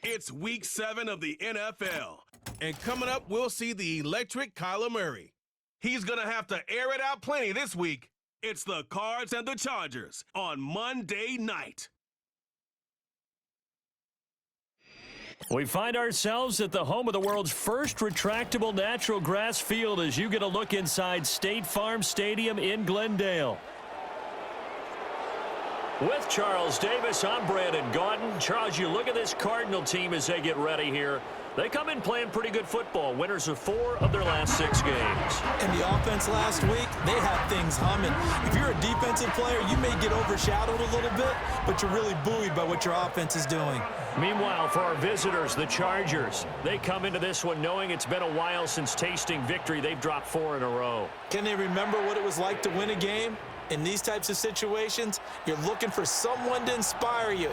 It's Week 7 of the NFL. And coming up, we'll see the electric Kyler Murray. He's going to have to air it out plenty this week. It's the Cards and the Chargers on Monday night. We find ourselves at the home of the world's first retractable natural grass field as you get a look inside State Farm Stadium in Glendale. With Charles Davis, I'm Brandon Gaudin. Charles, you look at this Cardinal team as they get ready here. They come in playing pretty good football. Winners of 4 of their last 6 games. And the offense last week, they have things humming. If you're a defensive player, you may get overshadowed a little bit, but you're really buoyed by what your offense is doing. Meanwhile, for our visitors, the Chargers, they come into this one knowing it's been a while since tasting victory. They've dropped 4 in a row. Can they remember what it was like to win a game? In these types of situations, you're looking for someone to inspire you.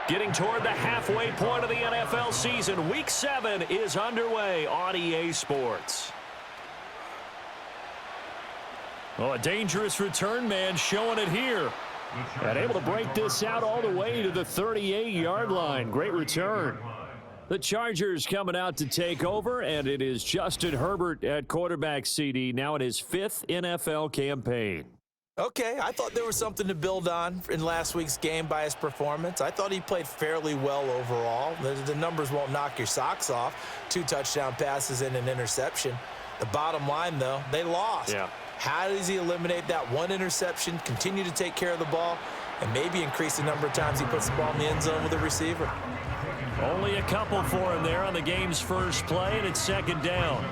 Getting toward the halfway point of the NFL season, Week 7 is underway on EA Sports. Oh, a dangerous return man showing it here. And able to break this out all the way to the 38-yard line. Great return. The Chargers coming out to take over, and it is Justin Herbert at quarterback, CD, now in his 5th NFL campaign. Okay, I thought there was something to build on in last week's game by his performance. I thought he played fairly well overall. The numbers won't knock your socks off. 2 touchdown passes and an interception. The bottom line, though, they lost. Yeah. How does he eliminate that 1 interception, continue to take care of the ball, and maybe increase the number of times he puts the ball in the end zone with a receiver? Only a couple for him there on the game's first play, and it's 2nd down.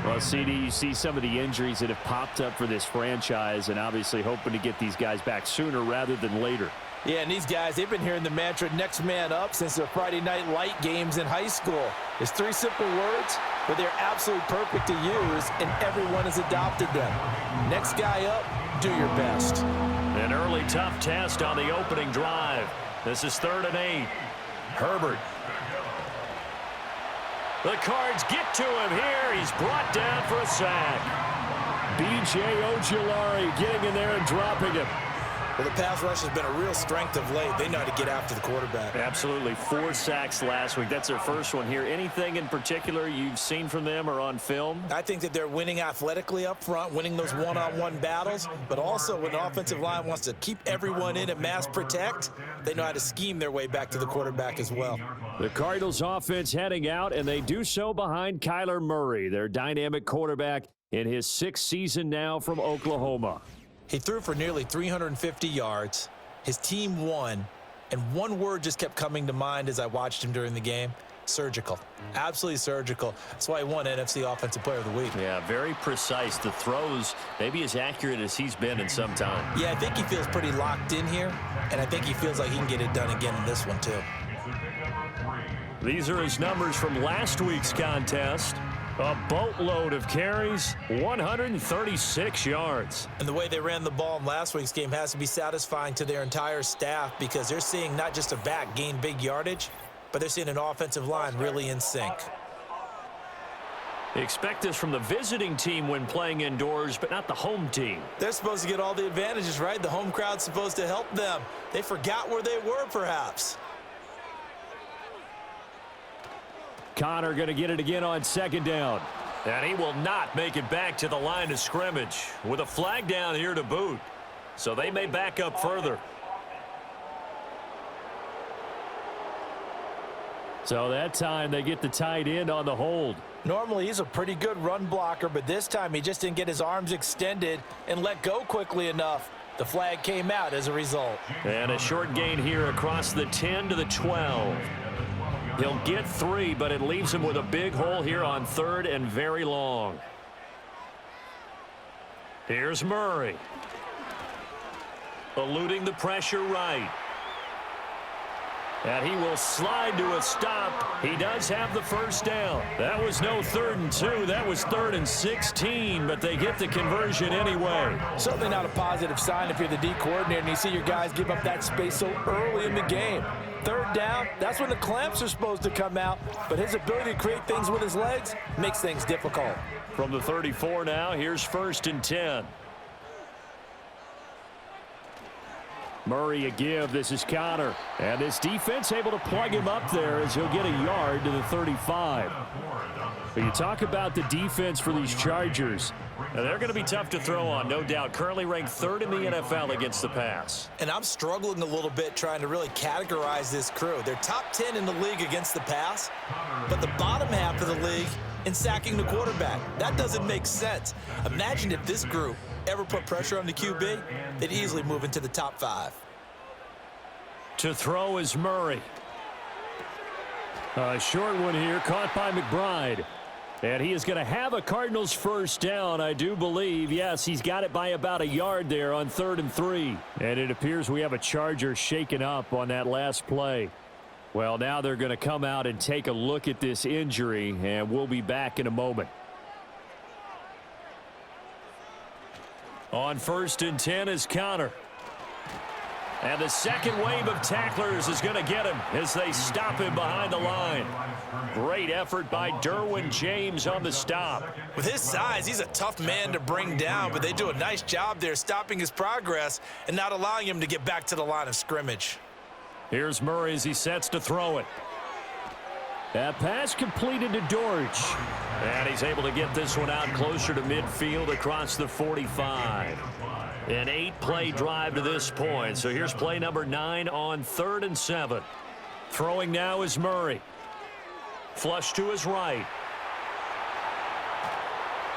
Well, CD, you see some of the injuries that have popped up for this franchise, and obviously hoping to get these guys back sooner rather than later. Yeah, and these guys, they've been hearing the mantra, next man up, since their Friday night light games in high school. It's 3 simple words, but they're absolutely perfect to use, and everyone has adopted them. Next guy up, do your best. An early tough test on the opening drive. This is 3rd and 8. Herbert. The Cards get to him here. He's brought down for a sack. B.J. Ojulari getting in there and dropping him. Well, the pass rush has been a real strength of late. They know how to get after the quarterback. Absolutely. 4 sacks last week. That's their first one here. Anything in particular you've seen from them or on film? I think that they're winning athletically up front, winning those one-on-one battles, but also when the offensive line wants to keep everyone in and mass protect, they know how to scheme their way back to the quarterback as well. The Cardinals offense heading out, and they do so behind Kyler Murray, their dynamic quarterback in his 6th season now from Oklahoma. He threw for nearly 350 yards. His team won, and one word just kept coming to mind as I watched him during the game: surgical. Absolutely surgical. That's why he won NFC Offensive Player of the Week. Yeah, very precise. The throws maybe as accurate as he's been in some time. Yeah, I think he feels pretty locked in here, and I think he feels like he can get it done again in this one too. These are his numbers from last week's contest. A boatload of carries, 136 yards. And the way they ran the ball in last week's game has to be satisfying to their entire staff, because they're seeing not just a back gain big yardage, but they're seeing an offensive line really in sync. Expect this from the visiting team when playing indoors, but not the home team. They're supposed to get all the advantages, right? The home crowd's supposed to help them. They forgot where they were, perhaps. Connor going to get it again on 2nd down. And he will not make it back to the line of scrimmage with a flag down here to boot. So they may back up further. So that time they get the tight end on the hold. Normally he's a pretty good run blocker, but this time he just didn't get his arms extended and let go quickly enough. The flag came out as a result. And a short gain here across the 10 to the 12. He'll get 3, but it leaves him with a big hole here on 3rd and very long. Here's Murray. Eluding the pressure right. And he will slide to a stop. He does have the first down. That was no 3rd and 2. That was 3rd and 16, but they get the conversion anyway. Certainly not a positive sign if you're the D coordinator and you see your guys give up that space so early in the game. third down, that's when the clamps are supposed to come out, but his ability to create things with his legs makes things difficult. From the 34 now, here's 1st and 10. Murray a give. This is Connor. And this defense able to plug him up there as he'll get a yard to the 35. But you talk about the defense for these Chargers. Now, they're going to be tough to throw on, no doubt. Currently ranked 3rd in the NFL against the pass. And I'm struggling a little bit trying to really categorize this crew. They're top 10 in the league against the pass, but the bottom half of the league in sacking the quarterback. That doesn't make sense. Imagine if this group ever put pressure on the QB, they'd easily move into the top 5. To throw is Murray. A short one here, caught by McBride. And he is going to have a Cardinals first down, I do believe. Yes, he's got it by about a yard there on 3rd and 3. And it appears we have a Charger shaken up on that last play. Well, now they're going to come out and take a look at this injury, and we'll be back in a moment. On 1st and 10 is Connor. And the second wave of tacklers is going to get him as they stop him behind the line. Great effort by Derwin James on the stop. With his size, he's a tough man to bring down, but they do a nice job there stopping his progress and not allowing him to get back to the line of scrimmage. Here's Murray as he sets to throw it. That pass completed to Dortch. And he's able to get this one out closer to midfield across the 45. An 8-play drive to this point. So here's play number 9 on 3rd and 7. Throwing now is Murray. Flush to his right.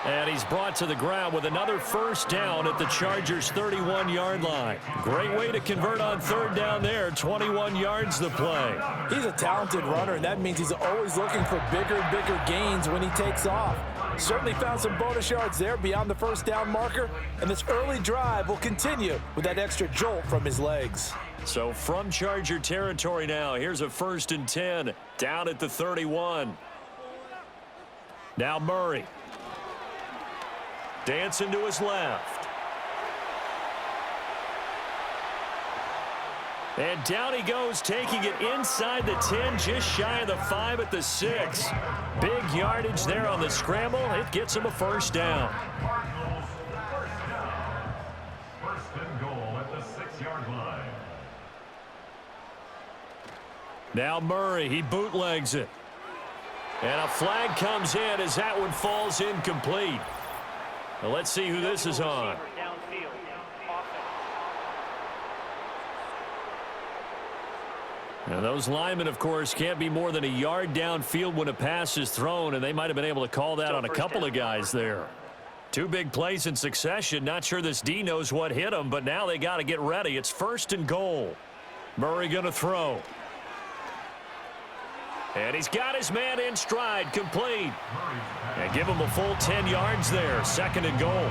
And he's brought to the ground with another first down at the Chargers' 31-yard line. Great way to convert on 3rd down there. 21 yards the play. He's a talented runner, and that means he's always looking for bigger and bigger gains when he takes off. Certainly found some bonus yards there beyond the first down marker, and this early drive will continue with that extra jolt from his legs. So from Charger territory now, here's a 1st and 10 down at the 31. Now Murray. Dancing to his left. And down he goes, taking it inside the 10, just shy of the 5 at the 6. Big yardage there on the scramble. It gets him a first down. First and goal at the 6-yard line. Now Murray, he bootlegs it. And a flag comes in as that one falls incomplete. Now let's see who this is on. And those linemen, of course, can't be more than a yard downfield when a pass is thrown, and they might have been able to call that on a couple of guys there. 2 big plays in succession. Not sure this D knows what hit him, but now they got to get ready. It's 1st and goal. Murray going to throw. And he's got his man in stride, complete. And give him a full 10 yards there. 2nd and goal.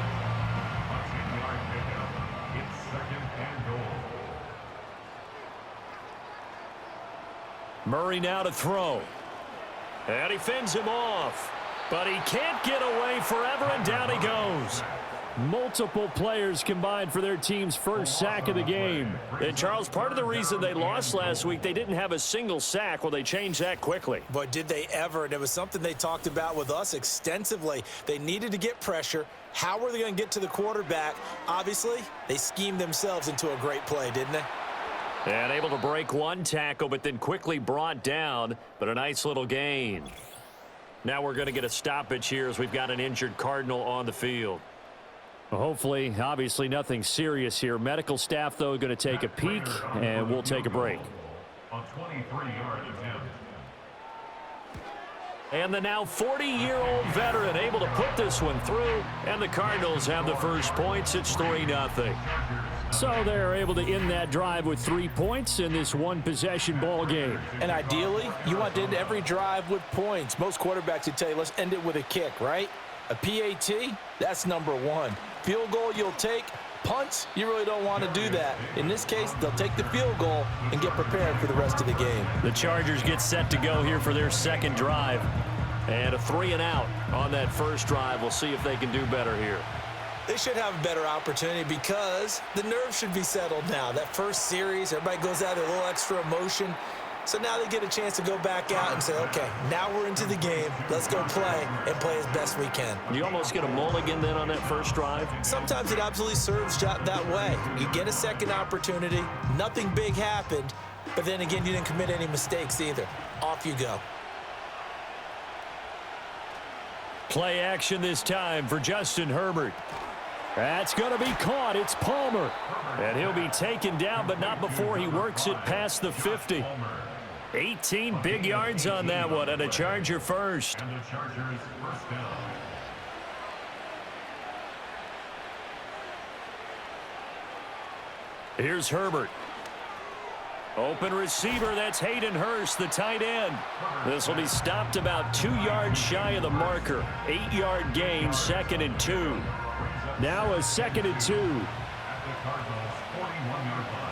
Murray now to throw. And he fends him off. But he can't get away forever, and down he goes. Multiple players combined for their team's first sack of the game. And, Charles, part of the reason they lost last week, they didn't have a single sack. Well, they changed that quickly. Boy, did they ever. And it was something they talked about with us extensively. They needed to get pressure. How were they going to get to the quarterback? Obviously, they schemed themselves into a great play, didn't they? And able to break one tackle, but then quickly brought down. But a nice little gain. Now we're going to get a stoppage here as we've got an injured Cardinal on the field. Well, hopefully, obviously nothing serious here. Medical staff, though, going to take a peek, and we'll take a break. A 23-yard attempt. And the now 40-year-old veteran able to put this one through, and the Cardinals have the first points. It's 3-0. So they're able to end that drive with 3 points in this one-possession ball game. And ideally, you want to end every drive with points. Most quarterbacks would tell you, let's end it with a kick, right? A PAT, that's number 1. Field goal you'll take. Punts, you really don't want to do that. In this case, they'll take the field goal and get prepared for the rest of the game. The Chargers get set to go here for their second drive. And a 3-and-out on that first drive. We'll see if they can do better here. They should have a better opportunity because the nerves should be settled now. That first series, everybody goes out with a little extra emotion. So now they get a chance to go back out and say, okay, now we're into the game. Let's go play and play as best we can. You almost get a mulligan then on that first drive? Sometimes it absolutely serves that way. You get a second opportunity. Nothing big happened. But then again, you didn't commit any mistakes either. Off you go. Play action this time for Justin Herbert. That's going to be caught. It's Palmer. And he'll be taken down, but not before he works it past the 50. 18 big yards on that one, and a Charger first. And the Chargers first down. Here's Herbert. Open receiver, that's Hayden Hurst, the tight end. This will be stopped about 2 yards shy of the marker. 8-yard gain, 2nd and 2. Now a 2nd and 2. At the Cardinals' 41-yard line.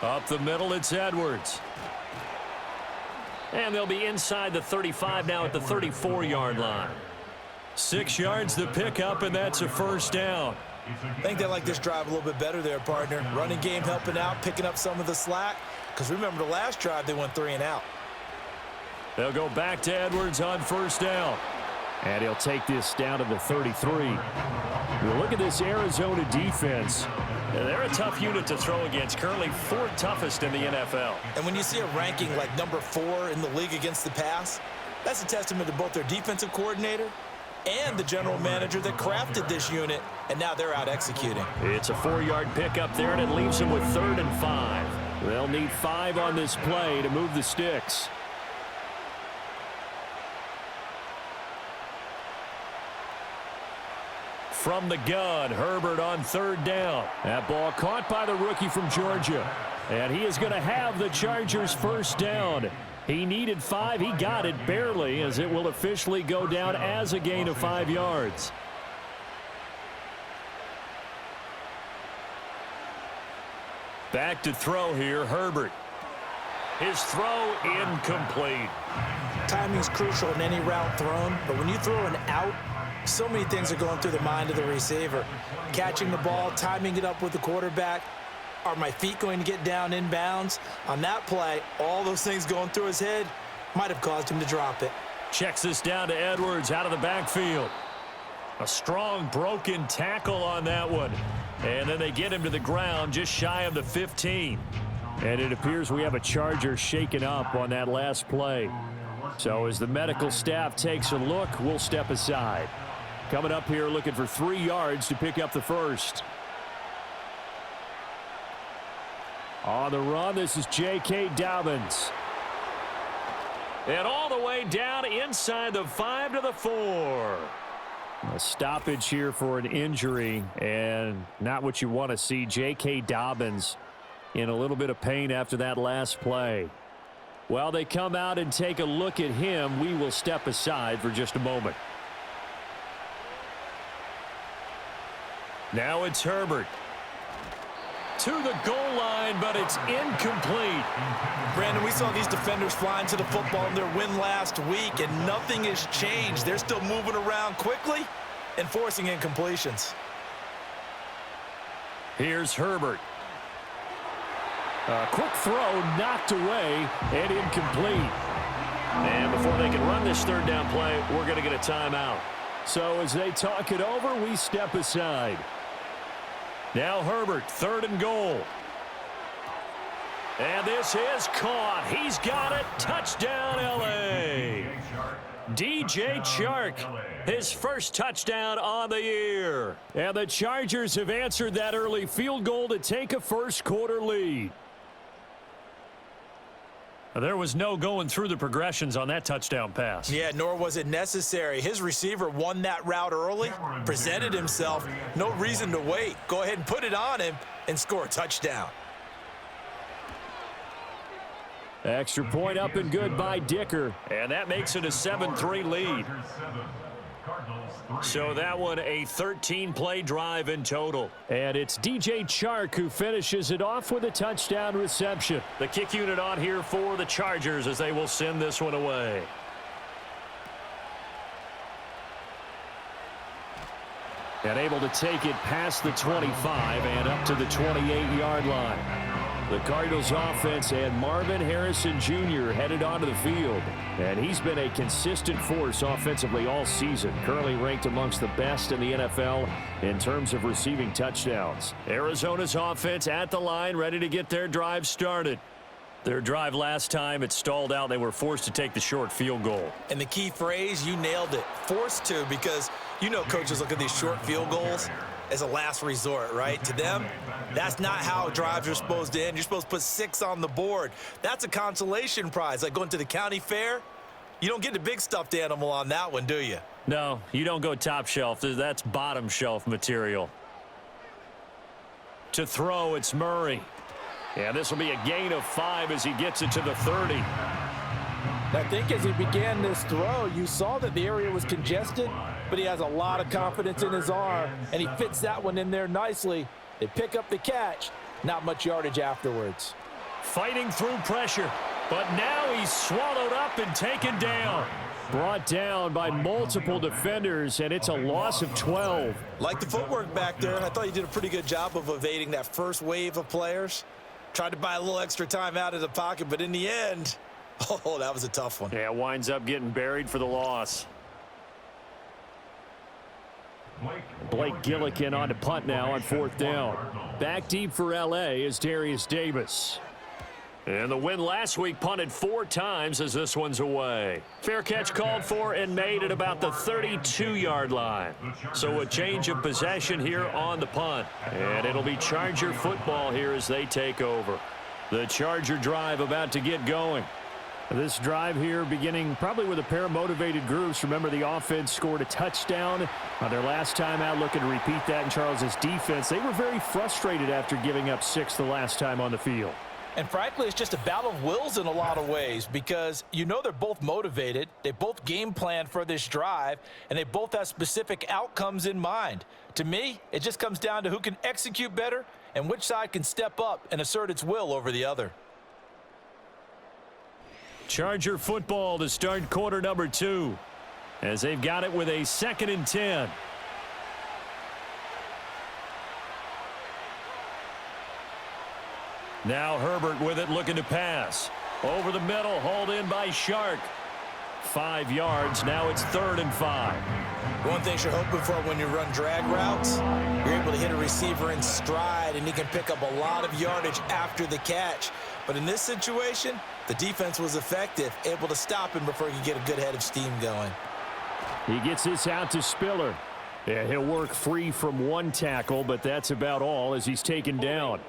Up the middle, it's Edwards. And they'll be inside the 35 now at the 34-yard line. 6 yards to pick up, and that's a first down. I think they like this drive a little bit better there, partner. Running game helping out, picking up some of the slack. Because remember the last drive, they went 3 and out. They'll go back to Edwards on first down. And he'll take this down to the 33. Look at this Arizona defense. They're a tough unit to throw against, currently 4th toughest in the NFL. And when you see a ranking like number 4 in the league against the pass, that's a testament to both their defensive coordinator and the general manager that crafted this unit, and now they're out executing. It's a 4-yard pickup there, and it leaves them with 3rd and 5. They'll need 5 on this play to move the sticks. From the gun, Herbert on 3rd down. That ball caught by the rookie from Georgia. And he is going to have the Chargers first down. He needed 5. He got it barely, as it will officially go down as a gain of 5 yards. Back to throw here, Herbert. His throw incomplete. Timing's crucial in any route thrown, but when you throw an out, so many things are going through the mind of the receiver. Catching the ball, timing it up with the quarterback. Are my feet going to get down inbounds? On that play, all those things going through his head might have caused him to drop it. Checks this down to Edwards out of the backfield. A strong broken tackle on that one. And then they get him to the ground just shy of the 15. And it appears we have a Charger shaken up on that last play. So as the medical staff takes a look, we'll step aside. Coming up here looking for 3 yards to pick up the first. On the run, this is J.K. Dobbins. And all the way down inside the 5 to the 4. A stoppage here for an injury, and not what you want to see. J.K. Dobbins in a little bit of pain after that last play. While they come out and take a look at him, we will step aside for just a moment. Now it's Herbert. To the goal line, but it's incomplete. Brandon, we saw these defenders flying to the football in their win last week, and nothing has changed. They're still moving around quickly and forcing incompletions. Here's Herbert. A quick throw knocked away and incomplete. And before they can run this 3rd down play, we're going to get a timeout. So as they talk it over, we step aside. Now Herbert, 3rd and goal. And this is caught. He's got it. Touchdown, L.A. DJ Chark, his first touchdown on the year. And the Chargers have answered that early field goal to take a first-quarter lead. There was no going through the progressions on that touchdown pass. Yeah, nor was it necessary. His receiver won that route early, presented himself. No reason to wait. Go ahead and put it on him and score a touchdown. Extra point up and good by Dicker. And that makes it a 7-3 lead. So that one a 13-play drive in total. And it's DJ Chark who finishes it off with a touchdown reception. The kick unit on here for the Chargers as they will send this one away. And able to take it past the 25 and up to the 28-yard line. The Cardinals offense and Marvin Harrison Jr. headed onto the field. And he's been a consistent force offensively all season. Currently ranked amongst the best in the NFL in terms of receiving touchdowns. Arizona's offense at the line, ready to get their drive started. Their drive last time, it stalled out. They were forced to take the short field goal. And the key phrase, you nailed it. Forced to, because you know coaches look at these short field goals as a last resort, right? To them, that's not how drives are supposed to end. You're supposed to put 6 on the board. That's a consolation prize. Like going to the county fair, you don't get the big stuffed animal on that one, do you? No, you don't go top shelf. That's bottom shelf material. To throw, it's Murray. And this will be a gain of 5 as he gets it to the 30. I think as he began this throw, you saw that the area was congested, but he has a lot of confidence in his arm, and he fits that one in there nicely. They pick up the catch, not much yardage afterwards. Fighting through pressure, but now he's swallowed up and taken down. Brought down by multiple defenders, and it's a loss of 12. Like the footwork back there, I thought he did a pretty good job of evading that first wave of players. Tried to buy a little extra time out of the pocket, but in the end, oh, that was a tough one. Yeah, winds up getting buried for the loss. Blake Gillikin on to punt now on 4th down. Back deep for L.A. is Darius Davis. And the win last week punted 4 times as this one's away. Fair catch called for and made at about the 32-yard line. So a change of possession here on the punt. And it'll be Charger football here as they take over. The Charger drive about to get going. This drive here beginning probably with a pair of motivated groups. Remember, the offense scored a touchdown on their last time out, looking to repeat that in Charles's defense. They were very frustrated after giving up 6 the last time on the field. And frankly, it's just a battle of wills in a lot of ways, because you know they're both motivated, they both game plan for this drive, and they both have specific outcomes in mind. To me, it just comes down to who can execute better and which side can step up and assert its will over the other. Charger football to start quarter number 2, as they've got it with a 2nd and 10. Now Herbert with it, looking to pass. Over the middle, hauled in by Shark. 5 yards, now it's 3rd and 5. One thing you're hoping for when you run drag routes, you're able to hit a receiver in stride, and he can pick up a lot of yardage after the catch. But in this situation, the defense was effective, able to stop him before he could get a good head of steam going. He gets this out to Spiller. Yeah, he'll work free from 1 tackle, but that's about all as he's taken down.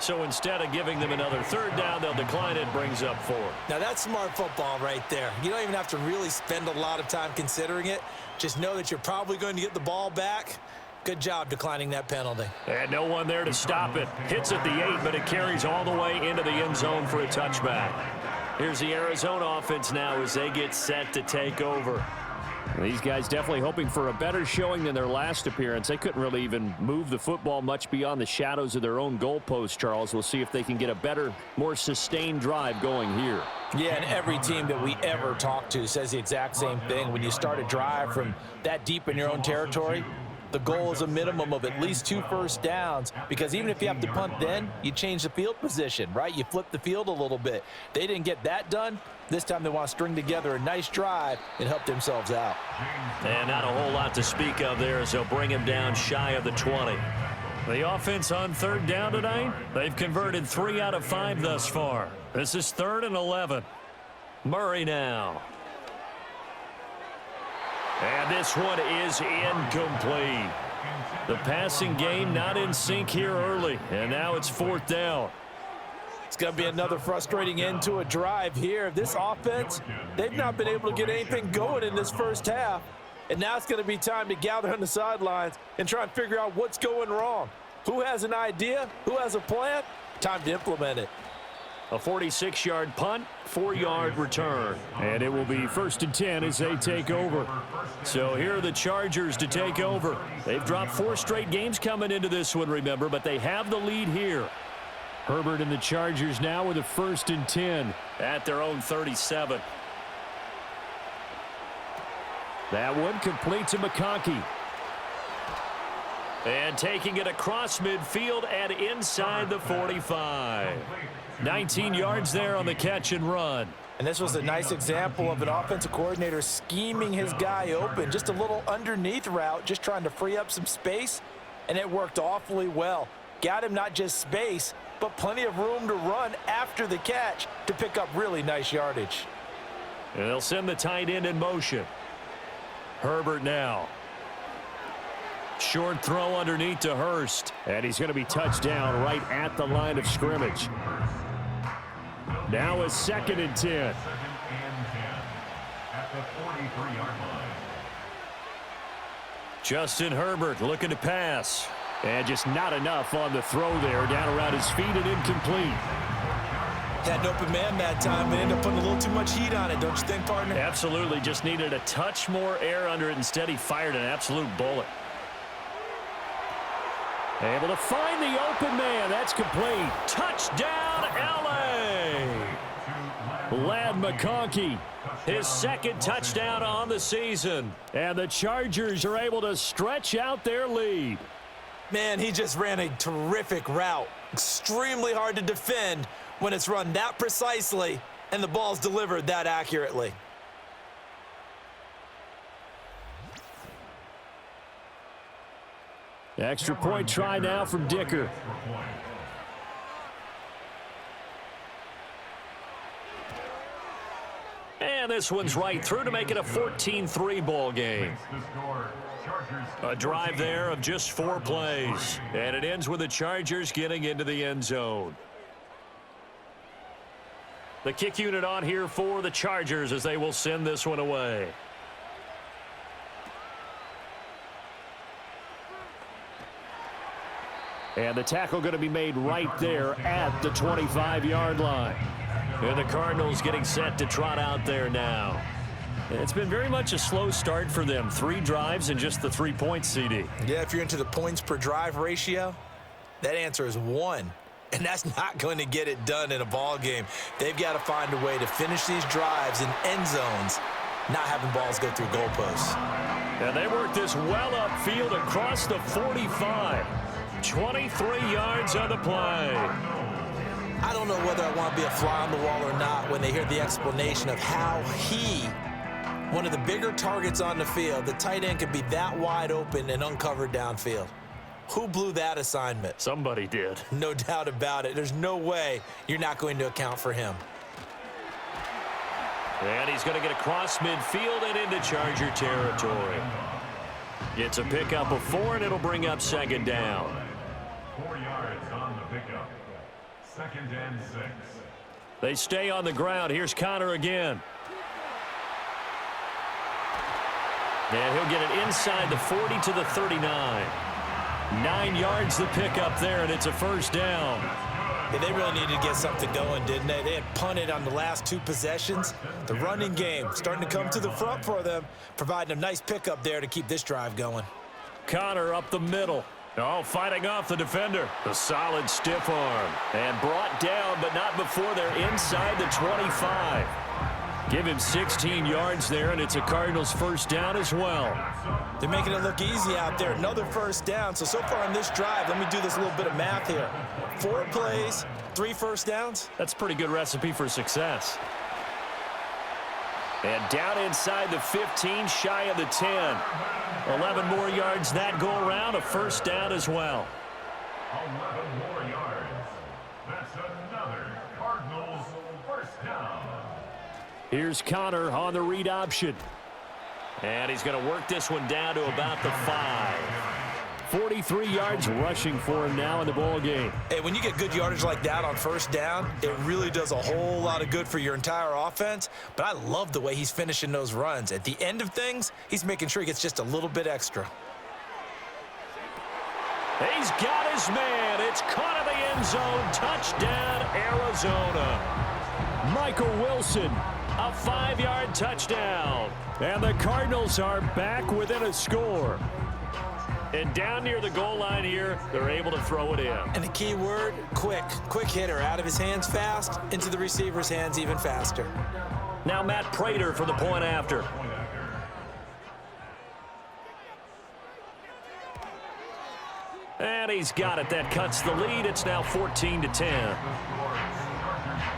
So instead of giving them another 3rd down, they'll decline it, brings up 4. Now that's smart football right there. You don't even have to really spend a lot of time considering it. Just know that you're probably going to get the ball back. Good job declining that penalty. And no one there to stop it. Hits at the 8, but it carries all the way into the end zone for a touchback. Here's the Arizona offense now as they get set to take over. These guys definitely hoping for a better showing than their last appearance. They couldn't really even move the football much beyond the shadows of their own goalpost, Charles. We'll see if they can get a better, more sustained drive going here. Yeah, and every team that we ever talk to says the exact same thing. When you start a drive from that deep in your own territory, the goal is a minimum of at least 2 first downs, because even if you have to punt then, you change the field position, right? You flip the field a little bit. They didn't get that done. This time they want to string together a nice drive and help themselves out. And not a whole lot to speak of there as they'll bring him down shy of the 20. The offense on 3rd down tonight, they've converted 3 out of 5 thus far. This is 3rd and 11. Murray now. And this one is incomplete. The passing game not in sync here early, and now it's 4th down. It's going to be another frustrating end to a drive here. This offense, they've not been able to get anything going in this first half. And now it's going to be time to gather on the sidelines and try and figure out what's going wrong. Who has an idea? Who has a plan? Time to implement it. A 46-yard punt, 4-yard return. And it will be 1st and 10 as they take over. So here are the Chargers to take over. They've dropped 4 straight games coming into this one, remember, but they have the lead here. Herbert and the Chargers now with a 1st and 10 at their own 37. That one complete to McConkey. And taking it across midfield and inside the 45. 19 yards there on the catch and run. And this was a nice example of an offensive coordinator scheming his guy open. Just a little underneath route, just trying to free up some space, and it worked awfully well. Got him not just space, but plenty of room to run after the catch to pick up really nice yardage. And they'll send the tight end in motion. Herbert now. Short throw underneath to Hurst. And he's going to be touched down right at the line of scrimmage. Now a 2nd and 10. 2nd and 10 at the 43-yard line. Justin Herbert looking to pass. And just not enough on the throw there. Down around his feet and incomplete. Had an open man that time, but ended up putting a little too much heat on it, don't you think, partner? Absolutely. Just needed a touch more air under it. Instead, he fired an absolute bullet. Able to find the open man. That's complete. Touchdown, L.A. Lad McConkey, his 2nd touchdown on the season. And the Chargers are able to stretch out their lead. Man, he just ran a terrific route. Extremely hard to defend when it's run that precisely and the ball's delivered that accurately. Extra point try now from Dicker. And this one's right through to make it a 14-3 ball game. A drive there of just 4 plays. And it ends with the Chargers getting into the end zone. The kick unit on here for the Chargers as they will send this one away. And the tackle going to be made right there at the 25-yard line. And the Cardinals getting set to trot out there now. It's been very much a slow start for them. 3 drives and just the 3 points, CD. Yeah, if you're into the points per drive ratio, that answer is 1. And that's not going to get it done in a ball game. They've got to find a way to finish these drives in end zones, not having balls go through goalposts. And they work this well upfield across the 45. 23 yards on the play. I don't know whether I want to be a fly on the wall or not when they hear the explanation of how he, one of the bigger targets on the field, the tight end could be that wide open and uncovered downfield. Who blew that assignment? Somebody did. No doubt about it. There's no way you're not going to account for him. And he's going to get across midfield and into Charger territory. It's a pickup of 4, and it'll bring up 2nd down. 4 yards on the pickup. 2nd and 6. They stay on the ground. Here's Connor again. And he'll get it inside the 40 to the 39. 9 yards the pickup there, and it's a 1st down. Yeah, they really needed to get something going, didn't they? They had punted on the last 2 possessions. The running game starting to come to the front for them, providing a nice pickup there to keep this drive going. Connor up the middle. Oh, fighting off the defender. The solid stiff arm. And brought down, but not before they're inside the 25. Give him 16 yards there, and it's a Cardinals 1st down as well. They're making it look easy out there. Another 1st down. So far on this drive, let me do this little bit of math here. 4 plays, 3 1st downs. That's a pretty good recipe for success. And down inside the 15, shy of the 10. 11 more yards that go around, a 1st down as well. 11 more yards. That's another Cardinals 1st down. Here's Connor on the read option. And he's going to work this one down to about the 5. 43 yards rushing for him now in the ball game. Hey, when you get good yardage like that on 1st down, it really does a whole lot of good for your entire offense. But I love the way he's finishing those runs. At the end of things, he's making sure he gets just a little bit extra. He's got his man. It's caught in the end zone. Touchdown, Arizona. Michael Wilson, a 5-yard touchdown. And the Cardinals are back within a score. And down near the goal line here, they're able to throw it in. And the key word, quick. Quick hitter. Out of his hands fast, into the receiver's hands even faster. Now Matt Prater for the point after. And he's got it. That cuts the lead. It's now 14-10.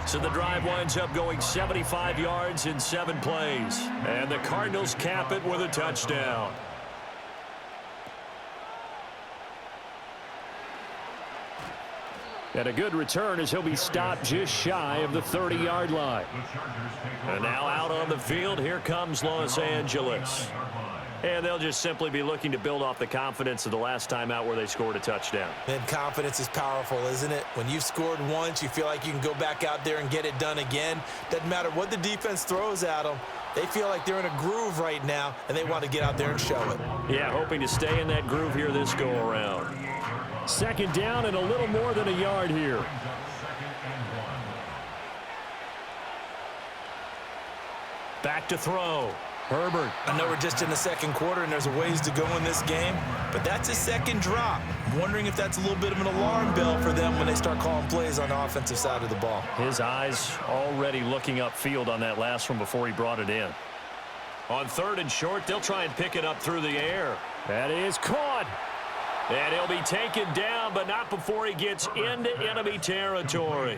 So the drive winds up going 75 yards in 7 plays. And the Cardinals cap it with a touchdown. And a good return as he'll be stopped just shy of the 30-yard line. And now out on the field, here comes Los Angeles. And they'll just simply be looking to build off the confidence of the last time out where they scored a touchdown. And confidence is powerful, isn't it? When you've scored once, you feel like you can go back out there and get it done again. Doesn't matter what the defense throws at them. They feel like they're in a groove right now, and they want to get out there and show it. Yeah, hoping to stay in that groove here this go-around. Second down and a little more than a yard here. Back to throw. Herbert. I know we're just in the second quarter and there's a ways to go in this game, but that's his second drop. I'm wondering if that's a little bit of an alarm bell for them when they start calling plays on the offensive side of the ball. His eyes already looking upfield on that last one before he brought it in. On 3rd and short, they'll try and pick it up through the air. That is caught. And he'll be taken down, but not before he gets into enemy territory.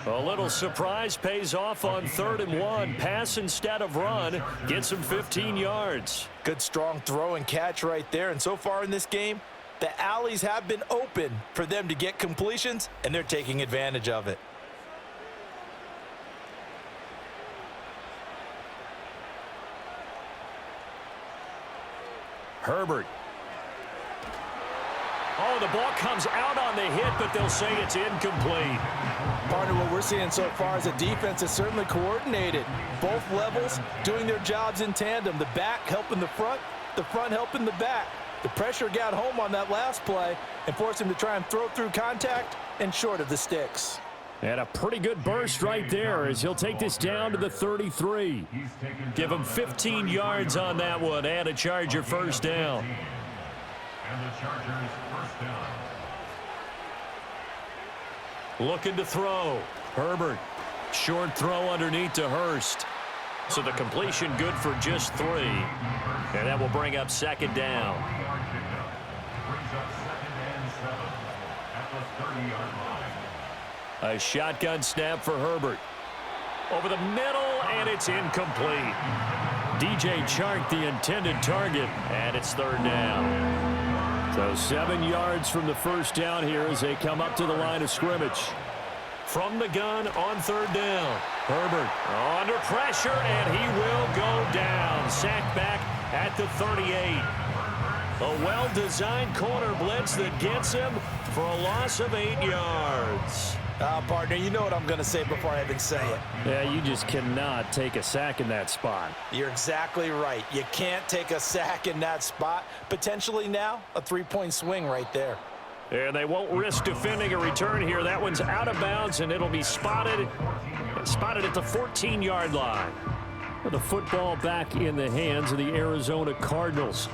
A little surprise pays off on 3rd and 1. Pass instead of run. Gets him 15 yards. Good, strong throw and catch right there. And so far in this game, the alleys have been open for them to get completions, and they're taking advantage of it. Herbert. Oh, the ball comes out on the hit, but they'll say it's incomplete. Partner, what we're seeing so far is a defense is certainly coordinated. Both levels doing their jobs in tandem. The back helping the front helping the back. The pressure got home on that last play and forced him to try and throw through contact and short of the sticks. And a pretty good burst right there as he'll take this down to the 33. Give him 15 yards on that one and a Charger first down. And the Chargers first down. Looking to throw. Herbert. Short throw underneath to Hurst. So the completion good for just 3. And that will bring up 2nd down. Brings up 2nd and 7 at the 30-yard line. A shotgun snap for Herbert. Over the middle, and it's incomplete. DJ Chark, the intended target, and it's 3rd down. So 7 yards from the first down here as they come up to the line of scrimmage. From the gun on 3rd down. Herbert under pressure, and he will go down. Sacked back at the 38. A well-designed corner blitz that gets him for a loss of 8 yards. Partner, you know what I'm going to say before I even say it. Yeah, you just cannot take a sack in that spot. You're exactly right. You can't take a sack in that spot. Potentially now, a 3-point swing right there. And they won't risk defending a return here. That one's out of bounds, and it'll be spotted at the 14-yard line. The football back in the hands of the Arizona Cardinals.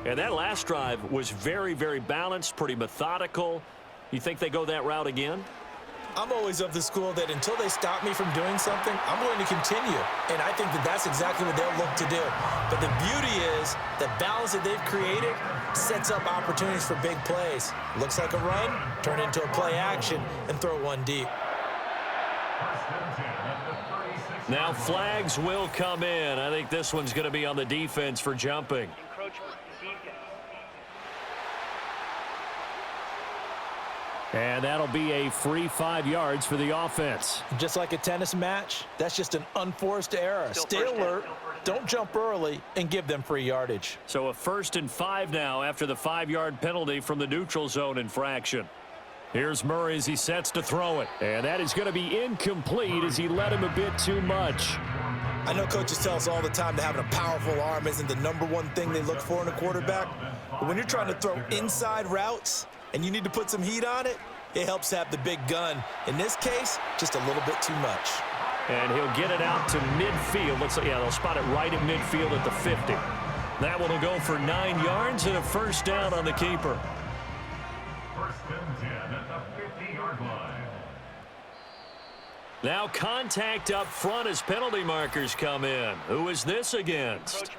And that last drive was very, very balanced, pretty methodical. You think they go that route again? I'm always of the school that until they stop me from doing something, I'm going to continue. And I think that that's exactly what they'll look to do. But the beauty is the balance that they've created sets up opportunities for big plays. Looks like a run, turn into a play action, and throw one deep. Now flags will come in. I think this one's going to be on the defense for jumping. And that'll be a free 5 yards for the offense. Just like a tennis match, that's just an unforced error. Stay alert, don't jump early, and give them free yardage. So a 1st and 5 now after the 5-yard penalty from the neutral zone infraction. Here's Murray as he sets to throw it. And that is going to be incomplete as he led him a bit too much. I know coaches tell us all the time that having a powerful arm isn't the #1 thing they look for in a quarterback. But when you're trying to throw inside routes and you need to put some heat on it, it helps to have the big gun. In this case, just a little bit too much. And he'll get it out to midfield. Looks like, yeah, they'll spot it right at midfield at the 50. That one will go for 9 yards and a first down on the keeper. 1st and 10 at the 50-yard line. Now contact up front as penalty markers come in. Who is this against?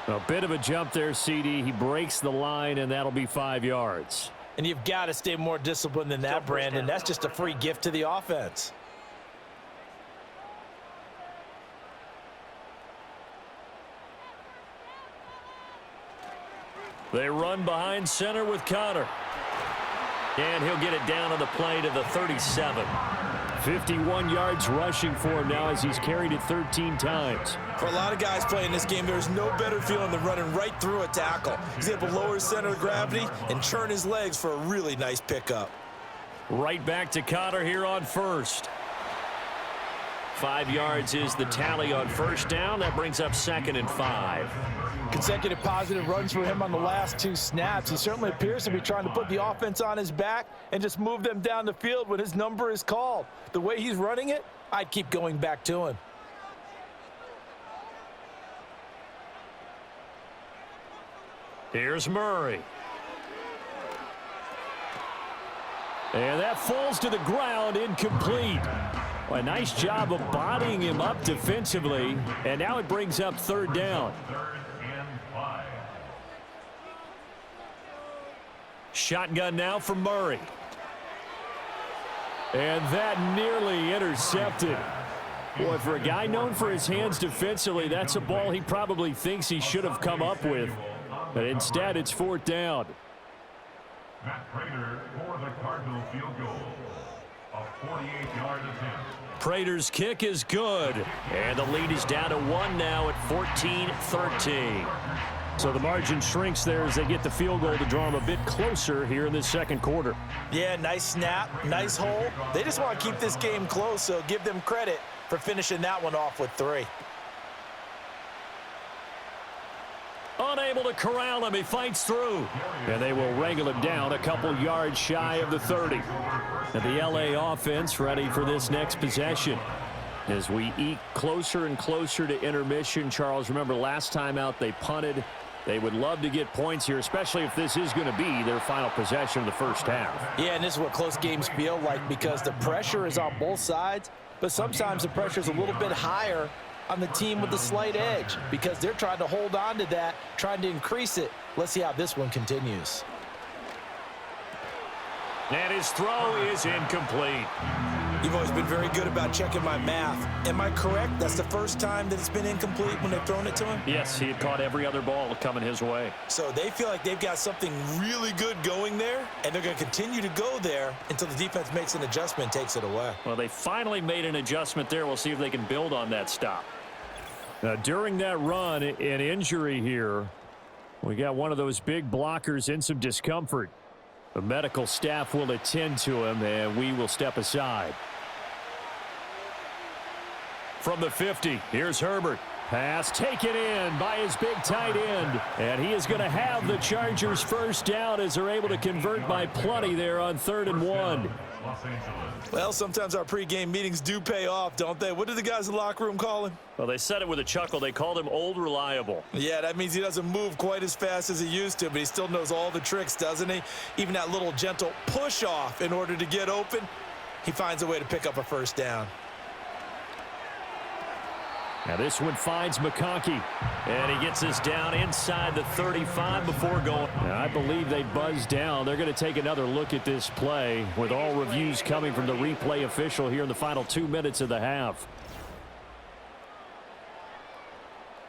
A bit of a jump there, CD. He breaks the line, and that'll be 5 yards. And you've got to stay more disciplined than that, Brandon. That's just a free gift to the offense. They run behind center with Connor. And he'll get it down on the play to the 37. 51 yards rushing for him now as he's carried it 13 times. For a lot of guys playing this game, there's no better feeling than running right through a tackle. He's able to lower his center of gravity and churn his legs for a really nice pickup. Right back to Connor here on first. 5 yards is the tally on first down. That brings up 2nd and 5. Consecutive positive runs for him on the last 2 snaps. He certainly appears to be trying to put the offense on his back and just move them down the field when his number is called. The way he's running it, I'd keep going back to him. Here's Murray. And that falls to the ground, incomplete. Well, a nice job of bodying him up defensively, and now it brings up 3rd down. 3rd and 5. Shotgun now for Murray. And that nearly intercepted. Boy, for a guy known for his hands defensively, that's a ball he probably thinks he should have come up with. But instead, it's 4th down. Matt Prater for the Cardinal field goal. A 48-yard attempt. Prater's kick is good. And the lead is down to 1 now at 14-13. So the margin shrinks there as they get the field goal to draw them a bit closer here in this 2nd quarter. Yeah, nice snap, nice hole. They just want to keep this game close, so give them credit for finishing that one off with 3. Unable to corral him, he fights through. And they will wrangle him down a couple yards shy of the 30. And the LA offense ready for this next possession. As we eke closer and closer to intermission, Charles, remember last time out they punted. They would love to get points here, especially if this is going to be their final possession of the first half. Yeah, and this is what close games feel like because the pressure is on both sides, but sometimes the pressure is a little bit higher on the team with the slight edge because they're trying to hold on to that, trying to increase it. Let's see how this one continues. And his throw is incomplete. You've always been very good about checking my math. Am I correct? That's the first time that it's been incomplete when they've thrown it to him? Yes, he had caught every other ball coming his way. So they feel like they've got something really good going there, and they're going to continue to go there until the defense makes an adjustment and takes it away. Well, they finally made an adjustment there. We'll see if they can build on that stop. Now, during that run, an injury here. We got one of those big blockers in some discomfort. The medical staff will attend to him, and we will step aside. From the 50, here's Herbert. Pass taken in by his big tight end. And he is going to have the Chargers first down as they're able to convert by plenty there on 3rd and 1. Well, sometimes our pregame meetings do pay off, don't they? What did the guys in the locker room call him? Well, they said it with a chuckle. They called him Old Reliable. Yeah, that means he doesn't move quite as fast as he used to, but he still knows all the tricks, doesn't he? Even that little gentle push-off in order to get open, he finds a way to pick up a first down. Now this one finds McConkey, and he gets us down inside the 35 before going. And I believe they buzzed down. They're going to take another look at this play with all reviews coming from the replay official here in the final 2 minutes of the half.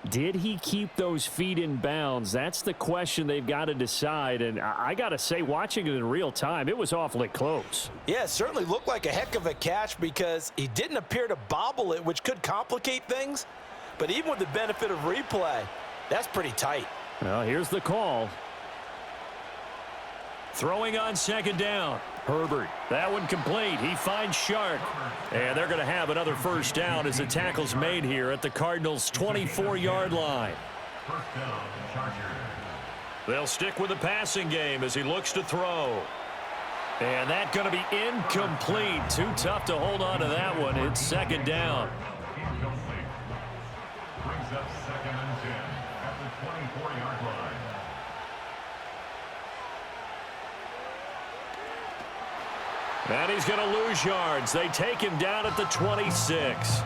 Did he keep those feet in bounds? That's the question they've got to decide. And I got to say, watching it in real time, it was awfully close. Yeah, it certainly looked like a heck of a catch because he didn't appear to bobble it, which could complicate things. But even with the benefit of replay, that's pretty tight. Well, here's the call. Throwing on 2nd down. Herbert, that one complete. He finds Shark. And they're going to have another first down as the tackle's made here at the Cardinals' 24-yard line. First down, Chargers. They'll stick with the passing game as he looks to throw. And that's going to be incomplete. Too tough to hold on to that one. It's 2nd down. Incomplete. Brings up 2nd and 10 at the 24-yard line. And he's going to lose yards. They take him down at the 26.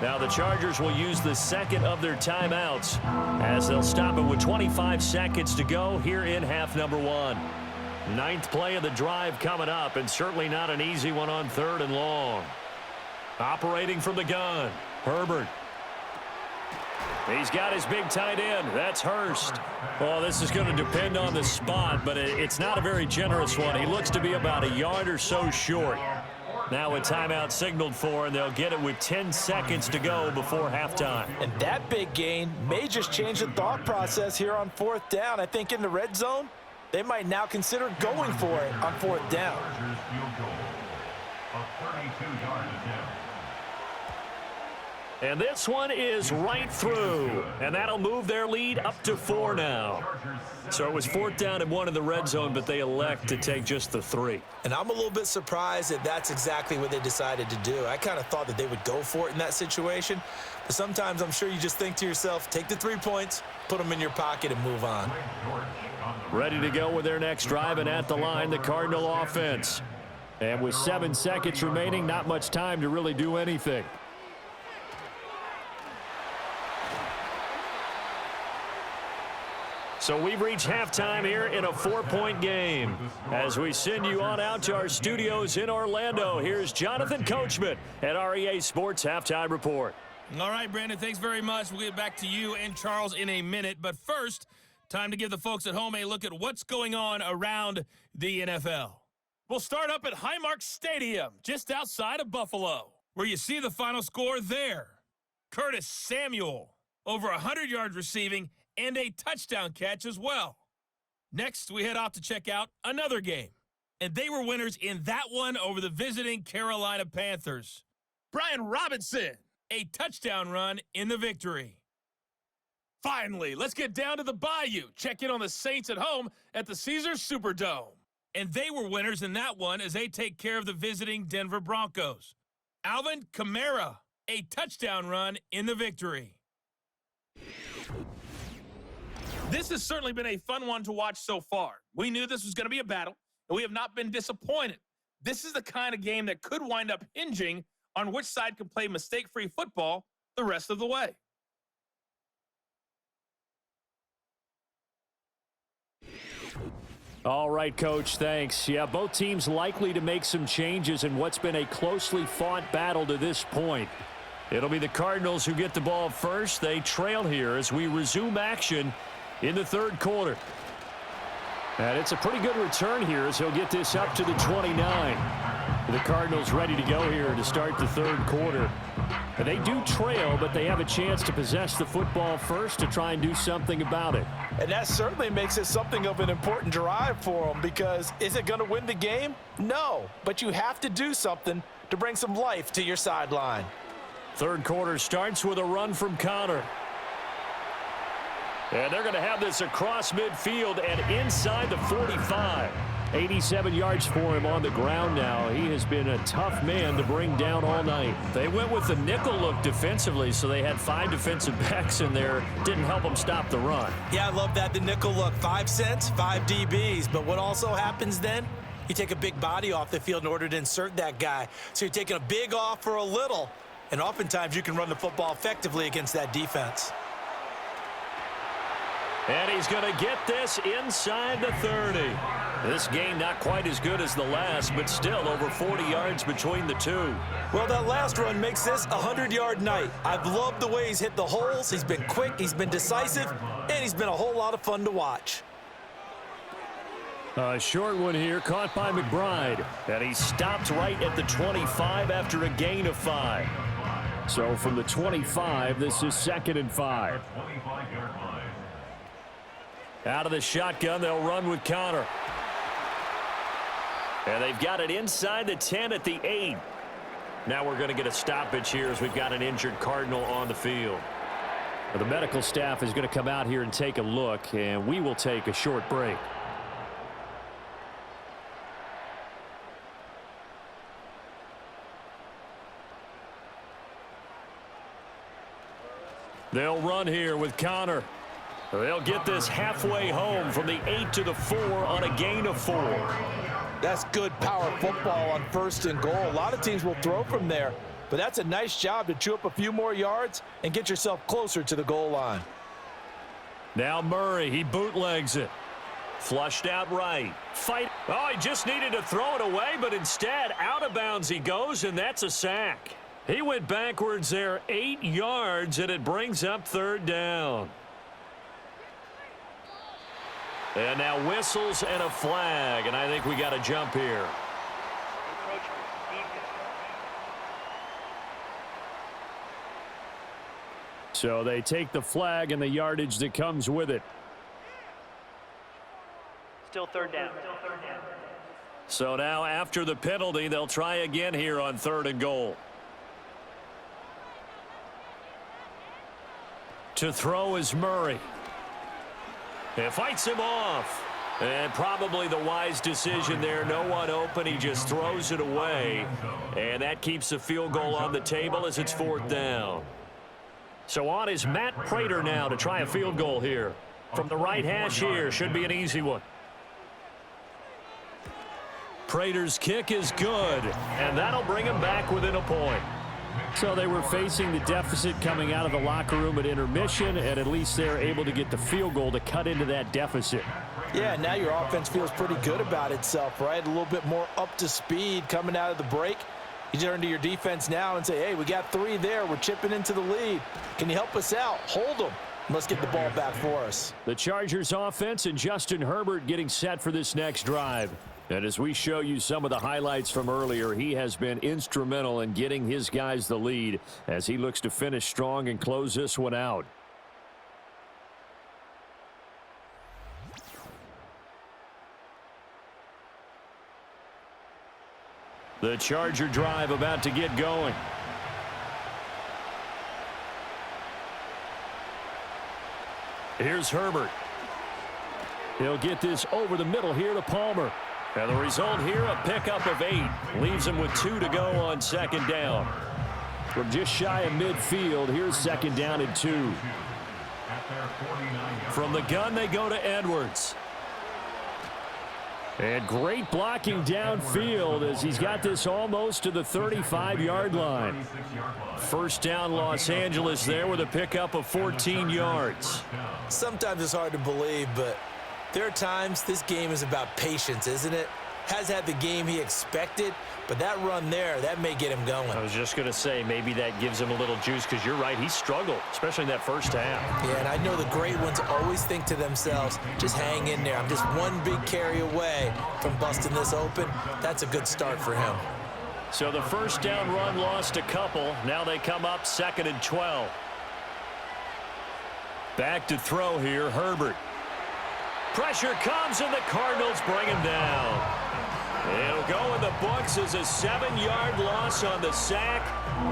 Now the Chargers will use the second of their timeouts as they'll stop it with 25 seconds to go here in half number 1. 9th play of the drive coming up, and certainly not an easy one on 3rd and long. Operating from the gun, Herbert. He's got his big tight end. That's Hurst. Well, this is going to depend on the spot, but it's not a very generous one. He looks to be about a yard or so short. Now a timeout signaled for, and they'll get it with 10 seconds to go before halftime. And that big gain may just change the thought process here on 4th down. I think in the red zone, they might now consider going for it on 4th down. Chargers field goal of 32-yard attempt. And this one is right through, and that'll move their lead up to 4 now. So it was 4th down and 1 in the red zone, but they elect to take just the 3. And I'm a little bit surprised that that's exactly what they decided to do. I kind of thought that they would go for it in that situation. But sometimes I'm sure you just think to yourself, take the 3 points, put them in your pocket, and move on. Ready to go with their next drive, and at the line, the Cardinal offense. And with 7 seconds remaining, not much time to really do anything. So we've reached halftime here in a 4-point game. As we send you on out to our studios in Orlando, here's Jonathan Coachman at REA Sports Halftime Report. All right, Brandon, thanks very much. We'll get back to you and Charles in a minute. But first, time to give the folks at home a look at what's going on around the NFL. We'll start up at Highmark Stadium, just outside of Buffalo, where you see the final score there. Curtis Samuel, over 100 yards receiving, and a touchdown catch as well. Next, we head off to check out another game. And they were winners in that one over the visiting Carolina Panthers. Brian Robinson, a touchdown run in the victory. Finally, let's get down to the Bayou. Check in on the Saints at home at the Caesars Superdome. And they were winners in that one as they take care of the visiting Denver Broncos. Alvin Kamara, a touchdown run in the victory. This has certainly been a fun one to watch so far. We knew this was going to be a battle, and we have not been disappointed. This is the kind of game that could wind up hinging on which side can play mistake-free football the rest of the way. All right, Coach, thanks. Yeah, both teams likely to make some changes in what's been a closely fought battle to this point. It'll be the Cardinals who get the ball first. They trail here as we resume action in the 3rd quarter. And it's a pretty good return here as he'll get this up to the 29. The Cardinals ready to go here to start the 3rd quarter. And they do trail, but they have a chance to possess the football first to try and do something about it. And that certainly makes it something of an important drive for them, because is it going to win the game? No, but you have to do something to bring some life to your sideline. 3rd quarter starts with a run from Connor. And they're going to have this across midfield and inside the 45. 87 yards for him on the ground now. He has been a tough man to bring down all night. They went with the nickel look defensively, so they had 5 defensive backs in there. Didn't help them stop the run. Yeah, I love that, the nickel look. 5 cents, 5 DBs. But what also happens then? You take a big body off the field in order to insert that guy. So you're taking a big off for a little. And oftentimes you can run the football effectively against that defense. And he's going to get this inside the 30. This game not quite as good as the last, but still over 40 yards between the two. Well, that last run makes this a 100-yard night. I've loved the way he's hit the holes. He's been quick, he's been decisive, and he's been a whole lot of fun to watch. A short one here, caught by McBride. And he stopped right at the 25 after a gain of 5. So from the 25, this is 2nd and 5. Out of the shotgun, they'll run with Connor. And they've got it inside the 10 at the 8. Now we're going to get a stoppage here as we've got an injured Cardinal on the field. The medical staff is going to come out here and take a look, and we will take a short break. They'll run here with Connor. They'll get this halfway home from the 8 to the 4 on a gain of 4. That's good power football on 1st and goal. A lot of teams will throw from there, but that's a nice job to chew up a few more yards and get yourself closer to the goal line. Now Murray, he bootlegs it. Flushed out right. Fight. Oh, he just needed to throw it away, but instead, out of bounds he goes, and that's a sack. He went backwards there 8 yards, and it brings up 3rd down. And now whistles and a flag, and I think we got a jump here. So they take the flag and the yardage that comes with it. Still 3rd down. So now after the penalty, they'll try again here on 3rd and goal. To throw is Murray. And fights him off. And probably the wise decision there. No one open. He just throws it away. And that keeps the field goal on the table as it's 4th down. So on is Matt Prater now to try a field goal here. From the right hash here. Should be an easy one. Prater's kick is good, and that'll bring him back within a point. So they were facing the deficit coming out of the locker room at intermission, and at least they're able to get the field goal to cut into that deficit. Yeah, now your offense feels pretty good about itself, right? A little bit more up to speed coming out of the break. You turn to your defense now and say, hey, we got 3 there. We're chipping into the lead. Can you help us out? Hold them. Let's get the ball back for us. The Chargers offense and Justin Herbert getting set for this next drive. And as we show you some of the highlights from earlier, he has been instrumental in getting his guys the lead as he looks to finish strong and close this one out. The Charger drive about to get going. Here's Herbert. He'll get this over the middle here to Palmer. And the result here, a pickup of 8. Leaves him with 2 to go on 2nd down. From just shy of midfield, here's 2nd down and 2. From the gun, they go to Edwards. And great blocking downfield as he's got this almost to the 35-yard line. 1st down Los Angeles there with a pickup of 14 yards. Sometimes it's hard to believe, but there are times this game is about patience, isn't it? Has had the game he expected, but that run there, that may get him going. I was just going to say, maybe that gives him a little juice because you're right, he struggled, especially in that 1st half. Yeah, and I know the great ones always think to themselves, just hang in there. I'm just one big carry away from busting this open. That's a good start for him. So the 1st down run lost a couple. Now they come up 2nd and 12. Back to throw here, Herbert. Pressure comes, and the Cardinals bring him down. It'll go in the books as a 7-yard loss on the sack,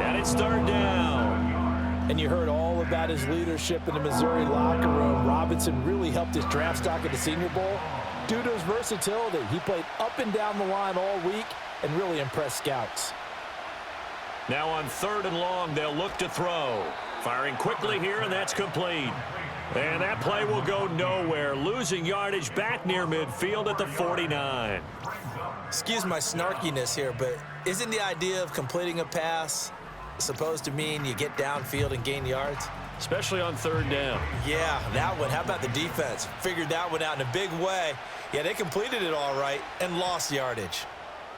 and it's 3rd down. And you heard all about his leadership in the Missouri locker room. Robinson really helped his draft stock at the Senior Bowl. Due to his versatility, he played up and down the line all week and really impressed scouts. Now on 3rd and long, they'll look to throw. Firing quickly here, and that's complete. And that play will go nowhere, losing yardage back near midfield at the 49. Excuse my snarkiness here, but isn't the idea of completing a pass supposed to mean you get downfield and gain yards? Especially on 3rd down. Yeah, that one. How about the defense? Figured that one out in a big way. Yeah, they completed it all right and lost yardage.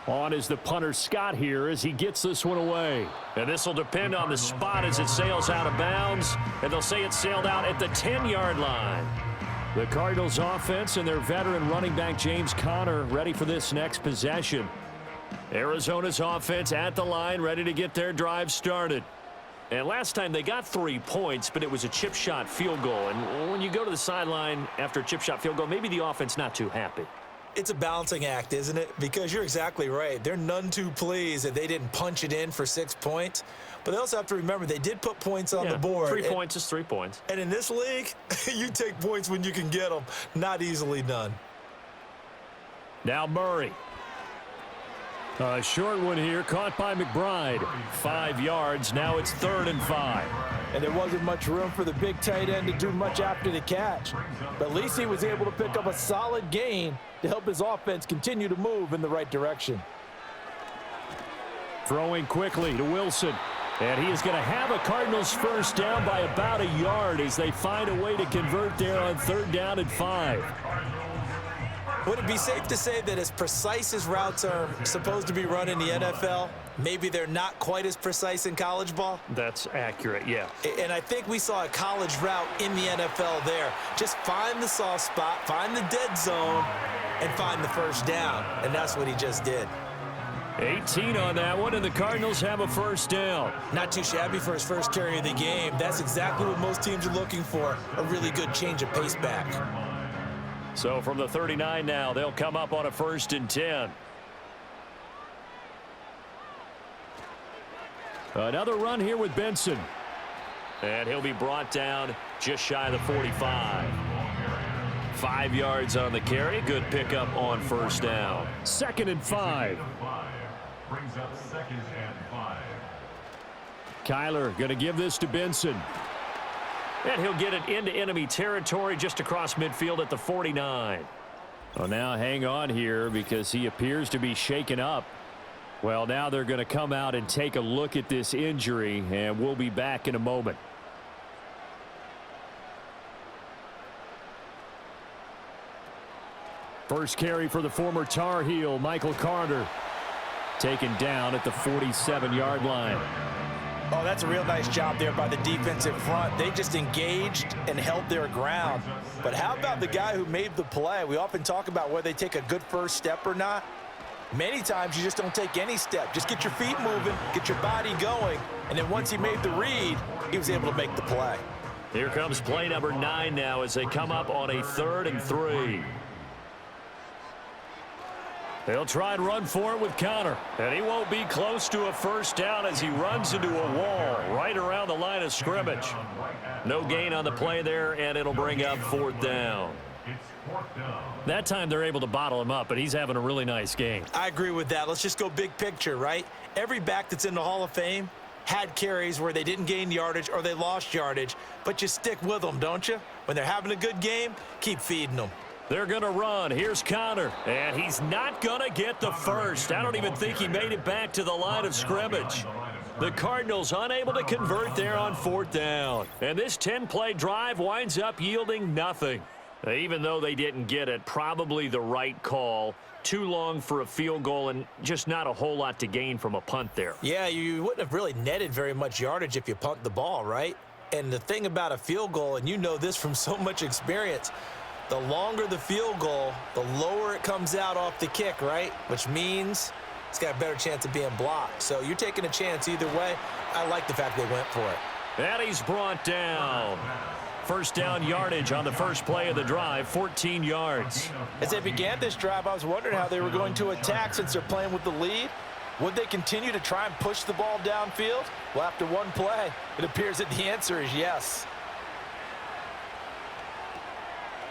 On is the punter Scott here as he gets this one away. And this will depend on the spot as it sails out of bounds. And they'll say it sailed out at the 10-yard line. The Cardinals offense and their veteran running back James Conner ready for this next possession. Arizona's offense at the line ready to get their drive started. And last time they got 3 points, but it was a chip shot field goal. And when you go to the sideline after a chip shot field goal, maybe the offense not too happy. It's a balancing act, isn't it? Because you're exactly right. They're none too pleased that they didn't punch it in for 6 points. But they also have to remember they did put points on the board. 3 points is 3 points. And in this league, you take points when you can get them. Not easily done. Now Murray. A short one here, caught by McBride. 5 yards, now it's 3rd and 5. And there wasn't much room for the big tight end to do much after the catch. But at least he was able to pick up a solid gain to help his offense continue to move in the right direction. Throwing quickly to Wilson. And he is going to have a Cardinals first down by about a yard as they find a way to convert there on 3rd down and 5. Would it be safe to say that as precise as routes are supposed to be run in the NFL, maybe they're not quite as precise in college ball? That's accurate, yeah. And I think we saw a college route in the NFL there. Just find the soft spot, find the dead zone, and find the first down. And that's what he just did. 18 on that one, and the Cardinals have a first down. Not too shabby for his first carry of the game. That's exactly what most teams are looking for, a really good change of pace back. So from the 39 now, they'll come up on a 1st and 10. Another run here with Benson. And he'll be brought down just shy of the 45. 5 yards on the carry. Good pickup on first down. 2nd and 5. Brings up 2nd and 5. Kyler going to give this to Benson. And he'll get it into enemy territory just across midfield at the 49. Well, now hang on here because he appears to be shaken up. Well, now they're going to come out and take a look at this injury, and we'll be back in a moment. First carry for the former Tar Heel, Michael Carter, taken down at the 47-yard line. Oh, that's a real nice job there by the defensive front. They just engaged and held their ground. But how about the guy who made the play? We often talk about whether they take a good first step or not. Many times you just don't take any step. Just get your feet moving, get your body going, and then once he made the read, he was able to make the play. Here comes play number 9 now as they come up on a 3rd and 3. They'll try and run for it with Connor. And he won't be close to a first down as he runs into a wall right around the line of scrimmage. No gain on the play there, and it'll bring up 4th down. That time they're able to bottle him up, but he's having a really nice game. I agree with that. Let's just go big picture, right? Every back that's in the Hall of Fame had carries where they didn't gain yardage or they lost yardage, but you stick with them, don't you? When they're having a good game, keep feeding them. They're going to run. Here's Connor, and he's not going to get the first. I don't even think he made it back to the line of scrimmage. The Cardinals unable to convert there on 4th down. And this 10-play drive winds up yielding nothing. Even though they didn't get it, probably the right call. Too long for a field goal and just not a whole lot to gain from a punt there. Yeah, you wouldn't have really netted very much yardage if you punt the ball, right? And the thing about a field goal, and you know this from so much experience, the longer the field goal, the lower it comes out off the kick, right? Which means it's got a better chance of being blocked. So you're taking a chance either way. I like the fact they went for it. And he's brought down. First down yardage on the first play of the drive, 14 yards. As they began this drive, I was wondering how they were going to attack since they're playing with the lead. Would they continue to try and push the ball downfield? Well, after one play, it appears that the answer is yes.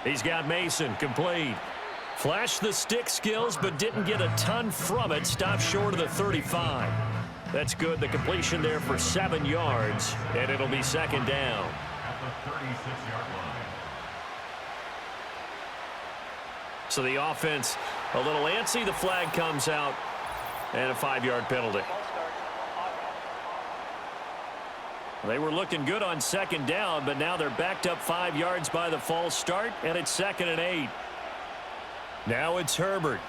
He's got Mason complete. Flashed the stick skills, but didn't get a ton from it. Stopped short of the 35. That's good. The completion there for 7 yards, and it'll be 2nd down. At the 36-yard line. So the offense a little antsy. The flag comes out, and a 5-yard penalty. They were looking good on 2nd down, but now they're backed up 5 yards by the false start, and it's 2nd and 8. Now it's Herbert.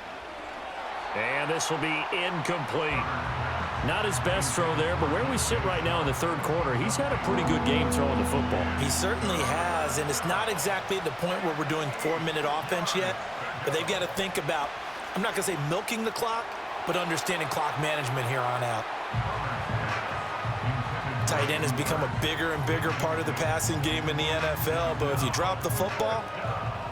And this will be incomplete. Not his best throw there, but where we sit right now in the 3rd quarter, he's had a pretty good game throwing the football. He certainly has, and it's not exactly at the point where we're doing 4-minute offense yet, but they've got to think about, I'm not going to say milking the clock, but understanding clock management here on out. Tight end has become a bigger and bigger part of the passing game in the NFL, but if you drop the football,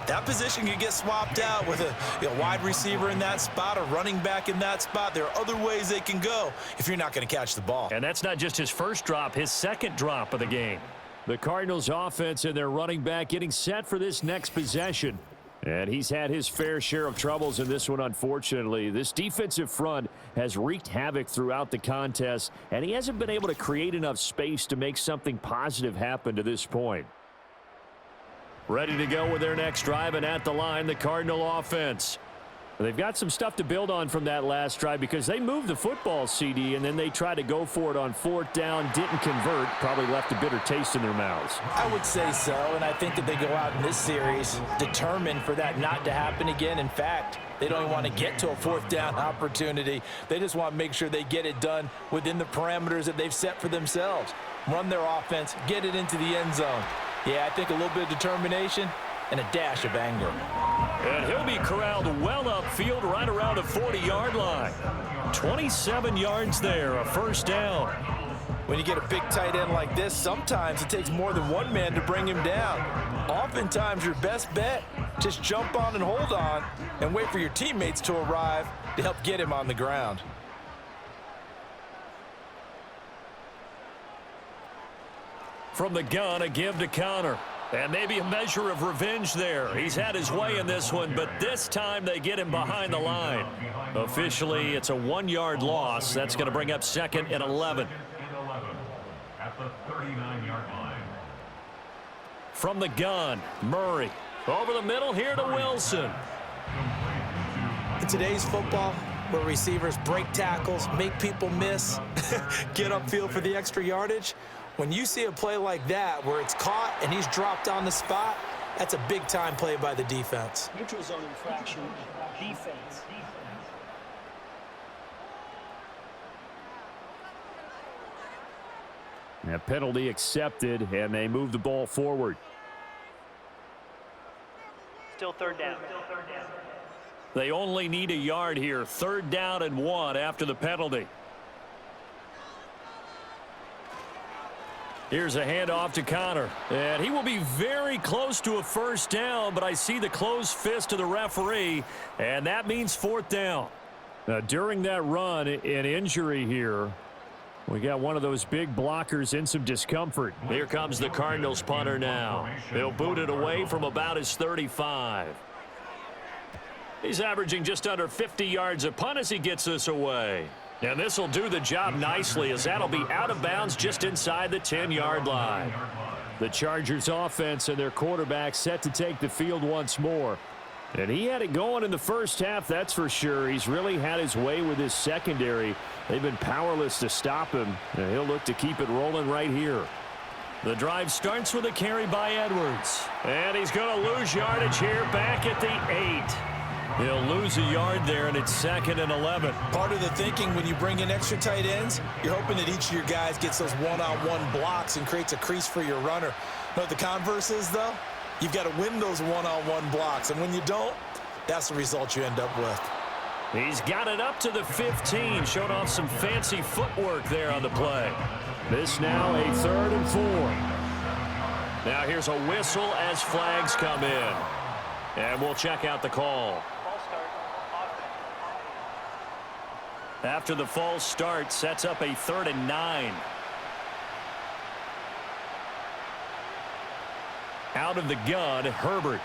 that position can get swapped out with a wide receiver in that spot, a running back in that spot. There are other ways they can go if you're not going to catch the ball. And that's not just his first drop, his 2nd drop of the game. The Cardinals offense and their running back getting set for this next possession. And he's had his fair share of troubles in this one, unfortunately. This defensive front has wreaked havoc throughout the contest, and he hasn't been able to create enough space to make something positive happen to this point. Ready to go with their next drive, and at the line, the Cardinal offense. They've got some stuff to build on from that last drive because they moved the football, CD, and then they tried to go for it on 4th down, didn't convert, probably left a bitter taste in their mouths. I would say so, and I think that they go out in this series determined for that not to happen again. In fact, they don't even want to get to a 4th down opportunity. They just want to make sure they get it done within the parameters that they've set for themselves. Run their offense, get it into the end zone. Yeah, I think a little bit of determination and a dash of anger. And he'll be corralled well upfield right around the 40-yard line. 27 yards there, a 1st down. When you get a big tight end like this, sometimes it takes more than one man to bring him down. Oftentimes, your best bet, just jump on and hold on and wait for your teammates to arrive to help get him on the ground. From the gun, a give to Connor. And maybe a measure of revenge there. He's had his way in this one, but this time they get him behind the line. Officially, it's a 1-yard loss. That's going to bring up 2nd and 11. At the 39-yard line. From the gun, Murray. Over the middle here to Wilson. In today's football, where receivers break tackles, make people miss, get upfield for the extra yardage, when you see a play like that where it's caught and he's dropped on the spot, that's a big-time play by the defense. Neutral zone infraction, defense. A penalty accepted, and they move the ball forward. Still 3rd down. They only need a yard here. 3rd down and 1 after the penalty. Here's a handoff to Connor. And he will be very close to a 1st down, but I see the closed fist of the referee, and that means 4th down. Now, during that run, an injury here. We got one of those big blockers in some discomfort. Here comes the Cardinals punter now. They'll boot it away from about his 35. He's averaging just under 50 yards a punt as he gets this away. And this will do the job nicely as that'll be out of bounds just inside the 10-yard line. The Chargers offense and their quarterback set to take the field once more. And he had it going in the first half, that's for sure. He's really had his way with his secondary. They've been powerless to stop him, and he'll look to keep it rolling right here. The drive starts with a carry by Edwards. And he's going to lose yardage here back at the 8. He'll lose a yard there, and it's 2nd and 11. Part of the thinking when you bring in extra tight ends, you're hoping that each of your guys gets those one-on-one blocks and creates a crease for your runner. You know what the converse is, though? You've got to win those one-on-one blocks, and when you don't, that's the result you end up with. He's got it up to the 15, showing off some fancy footwork there on the play. This now a 3rd and 4. Now here's a whistle as flags come in. And we'll check out the call. After the false start, sets up a 3rd and 9. Out of the gun, Herbert.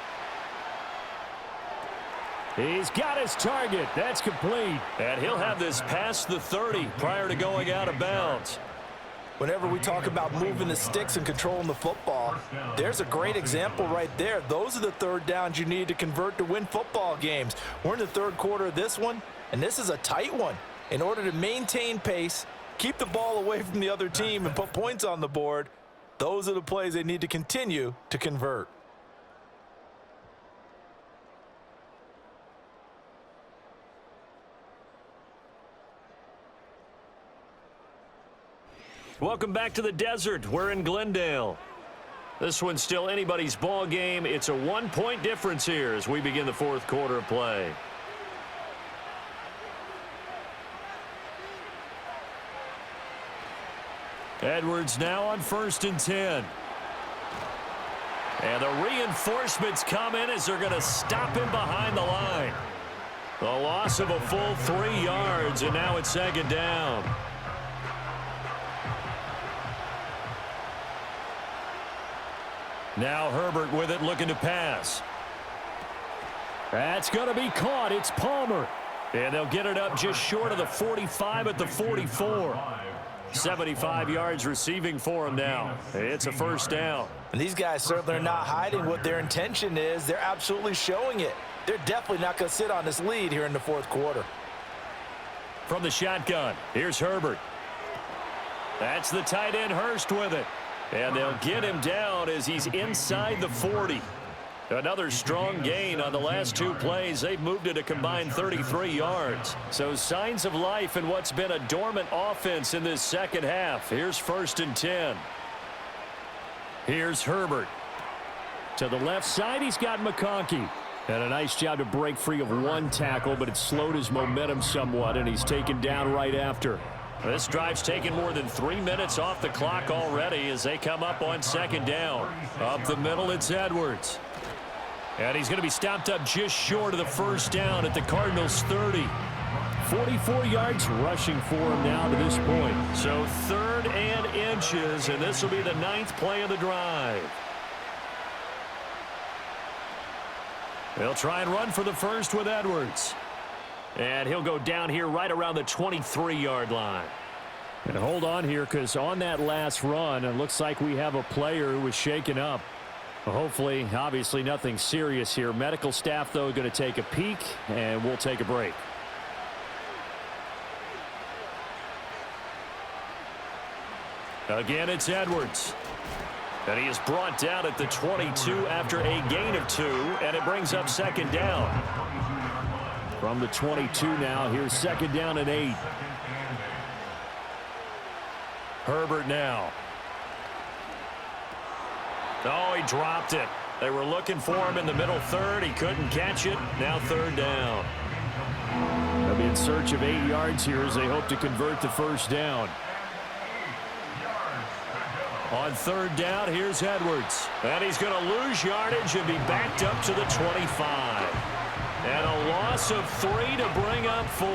He's got his target. That's complete. And he'll have this past the 30 prior to going out of bounds. Whenever we talk about moving the sticks and controlling the football, there's a great example right there. Those are the 3rd downs you need to convert to win football games. We're in the 3rd quarter of this one, and this is a tight one. In order to maintain pace, keep the ball away from the other team, and put points on the board, those are the plays they need to continue to convert. Welcome back to the desert. We're in Glendale. This one's still anybody's ball game. It's a 1-point difference here as we begin the 4th quarter of play. Edwards now on 1st and 10. And the reinforcements come in as they're going to stop him behind the line. The loss of a full 3 yards, and now it's 2nd down. Now Herbert with it, looking to pass. That's going to be caught. It's Palmer. And they'll get it up just short of the 45 at the 44. 75 yards receiving for him now. It's a 1st down. And these guys certainly are not hiding what their intention is. They're absolutely showing it. they're definitely not going to sit on this lead here in the fourth quarter. From the shotgun, here's Herbert. That's the tight end Hurst with it. And they'll get him down as he's inside the 40. Another strong gain on the last two plays. They've moved it a combined 33 yards. So signs of life in what's been a dormant offense in this second half. Here's 1st and 10. Here's Herbert. To the left side, he's got McConkey. And a nice job to break free of one tackle, but it slowed his momentum somewhat, and he's taken down right after. This drive's taken more than 3 minutes off the clock already as they come up on 2nd down. Up the middle, it's Edwards. And he's going to be stopped up just short of the 1st down at the Cardinals' 30. 44 yards rushing for him now to this point. So 3rd and inches, and this will be the 9th play of the drive. They'll try and run for the first with Edwards. And he'll go down here right around the 23-yard line. And hold on here, because on that last run, it looks like we have a player who was shaken up. Well, hopefully, obviously nothing serious here. Medical staff, though, going to take a peek, and we'll take a break. Again, it's Edwards. And he is brought down at the 22 after a gain of 2, and it brings up 2nd down. From the 22 now, here's 2nd down and 8. Herbert now. Oh, he dropped it. They were looking for him in the middle 3rd. He couldn't catch it. Now 3rd down. They'll be in search of 8 yards here as they hope to convert the 1st down. On 3rd down, here's Edwards. And he's going to lose yardage and be backed up to the 25. And a loss of 3 to bring up 4.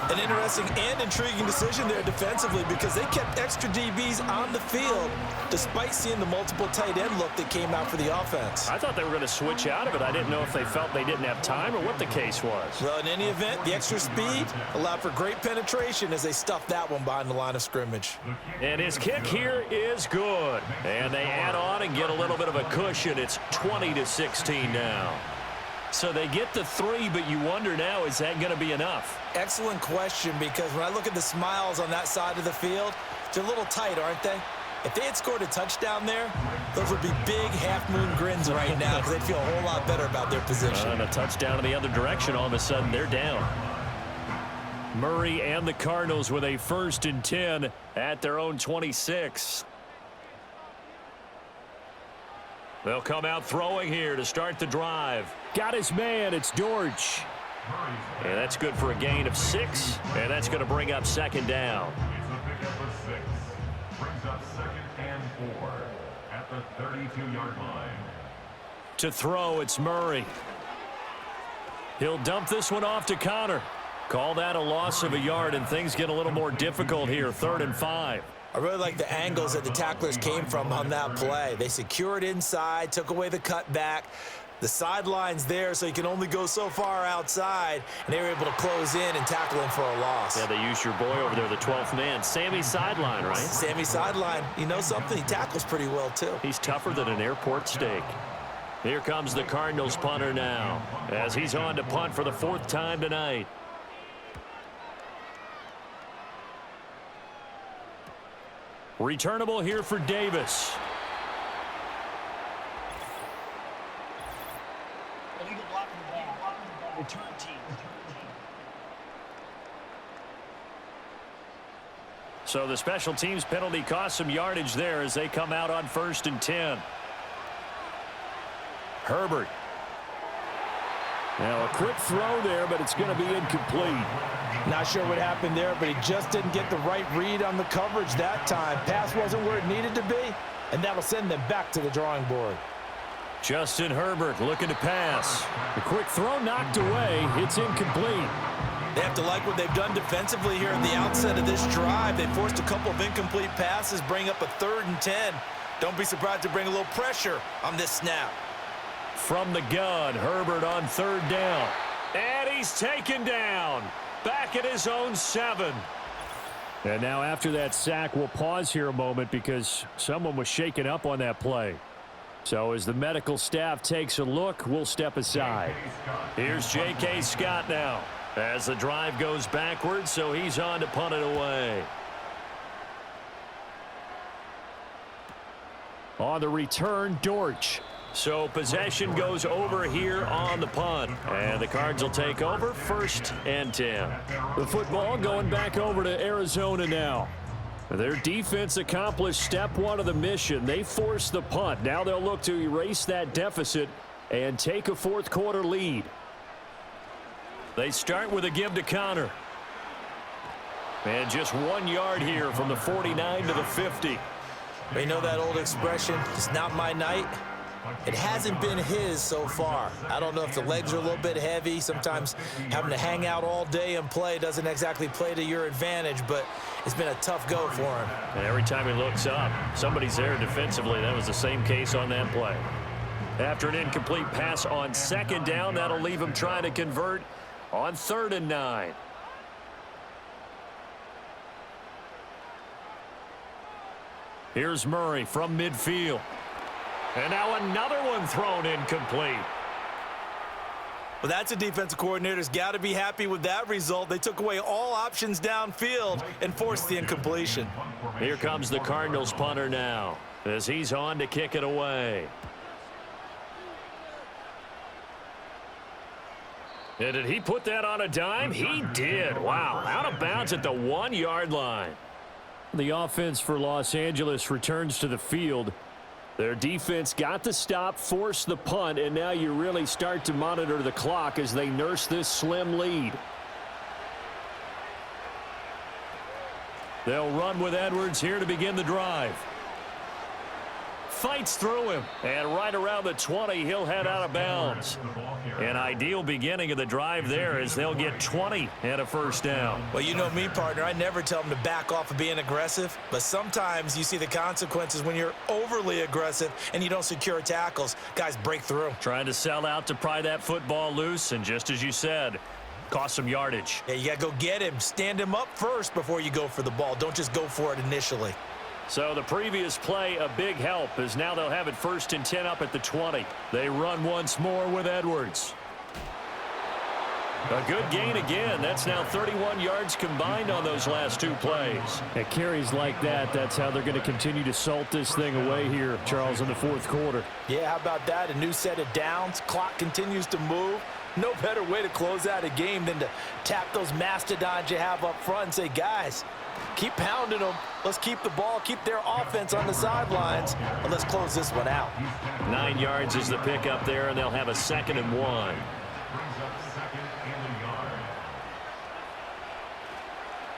An interesting and intriguing decision there defensively because they kept extra DBs on the field despite seeing the multiple tight end look that came out for the offense. I thought they were going to switch out of it. I didn't know if they felt they didn't have time or what the case was. Well, in any event, the extra speed allowed for great penetration as they stuffed that one behind the line of scrimmage. And his kick here is good. And they add on and get a little bit of a cushion. It's 20-16 now. So they get the 3, but you wonder now, is that going to be enough? Excellent question, because when I look at the smiles on that side of the field, they're a little tight, aren't they? If they had scored a touchdown there, those would be big half-moon grins right now because they'd feel a whole lot better about their position. And a touchdown in the other direction, all of a sudden they're down. Murray and the Cardinals with a 1st and 10 at their own 26. They'll come out throwing here to start the drive. Got his man. It's Dortch. And that's good for a gain of 6. And that's going to bring up 2nd down. It's a pickup of 6. Brings up 2nd and 4 at the 32-yard line. To throw, it's Murray. He'll dump this one off to Connor. Call that a loss of a yard, and things get a little more difficult here. 3rd and 5. I really like the angles that the tacklers came from on that play. They secured inside, took away the cutback. The sideline's there, so you can only go so far outside, and they were able to close in and tackle him for a loss. Yeah, they used your boy over there, the 12th man. Sammy Sideline, right? Sammy Sideline. You know something? He tackles pretty well, too. He's tougher than an airport steak. Here comes the Cardinals punter now, as he's on to punt for the 4th time tonight. Returnable here for Davis. Illegal block in the back. Return team. So the special teams penalty cost some yardage there as they come out on 1st and 10. Herbert. Now a quick throw there, but it's going to be incomplete. Not sure what happened there, but he just didn't get the right read on the coverage that time. Pass wasn't where it needed to be, and that'll send them back to the drawing board. Justin Herbert looking to pass. The quick throw knocked away. It's incomplete. They have to like what they've done defensively here at the outset of this drive. They forced a couple of incomplete passes, bring up a 3rd and 10. Don't be surprised to bring a little pressure on this snap. From the gun, Herbert on 3rd down. And he's taken down. Back at his own 7. And now after that sack, we'll pause here a moment because someone was shaken up on that play. So as the medical staff takes a look, we'll step aside. Here's J.K. Scott now as the drive goes backwards, so he's on to punt it away. On the return, Dortch. So possession goes over here on the punt. And the Cards will take over 1st and 10. The football going back over to Arizona now. Their defense accomplished step 1 of the mission. They forced the punt. Now they'll look to erase that deficit and take a 4th quarter lead. They start with a give to Connor. And just 1 yard here from the 49 to the 50. You know that old expression, it's not my night? It hasn't been his so far. I don't know if the legs are a little bit heavy. Sometimes having to hang out all day and play doesn't exactly play to your advantage, but it's been a tough go for him. And every time he looks up, somebody's there defensively. That was the same case on that play. After an incomplete pass on 2nd down, that'll leave him trying to convert on 3rd and 9. Here's Murray from midfield. And now another one thrown incomplete. Well, that's a defensive coordinator's got to be happy with that result. They took away all options downfield and forced the incompletion. Here comes the Cardinals punter now as he's on to kick it away. And did he put that on a dime? He did. Wow, out of bounds at the 1 yard line. The offense for Los Angeles returns to the field. Their defense got the stop, forced the punt, and now you really start to monitor the clock as they nurse this slim lead. They'll run with Edwards here to begin the drive. Fights through him, and right around the 20, he'll head out of bounds. An ideal beginning of the drive there as they'll get 20 and a 1st down. Well, you know me, partner. I never tell them to back off of being aggressive, but sometimes you see the consequences when you're overly aggressive and you don't secure tackles. Guys break through. Trying to sell out to pry that football loose, and just as you said, cost some yardage. Yeah, you got to go get him. Stand him up first before you go for the ball. Don't just go for it initially. So the previous play, a big help, as now they'll have it 1st and 10 up at the 20. They run once more with Edwards. A good gain again. That's now 31 yards combined on those last 2 plays. At carries like that, that's how they're going to continue to salt this thing away here, Charles, in the 4th quarter. Yeah, how about that? A new set of downs. Clock continues to move. No better way to close out a game than to tap those mastodons you have up front and say, guys, keep pounding them. Let's keep the ball, keep their offense on the sidelines, and let's close this one out. 9 yards is the pickup there, and they'll have a 2nd and 1.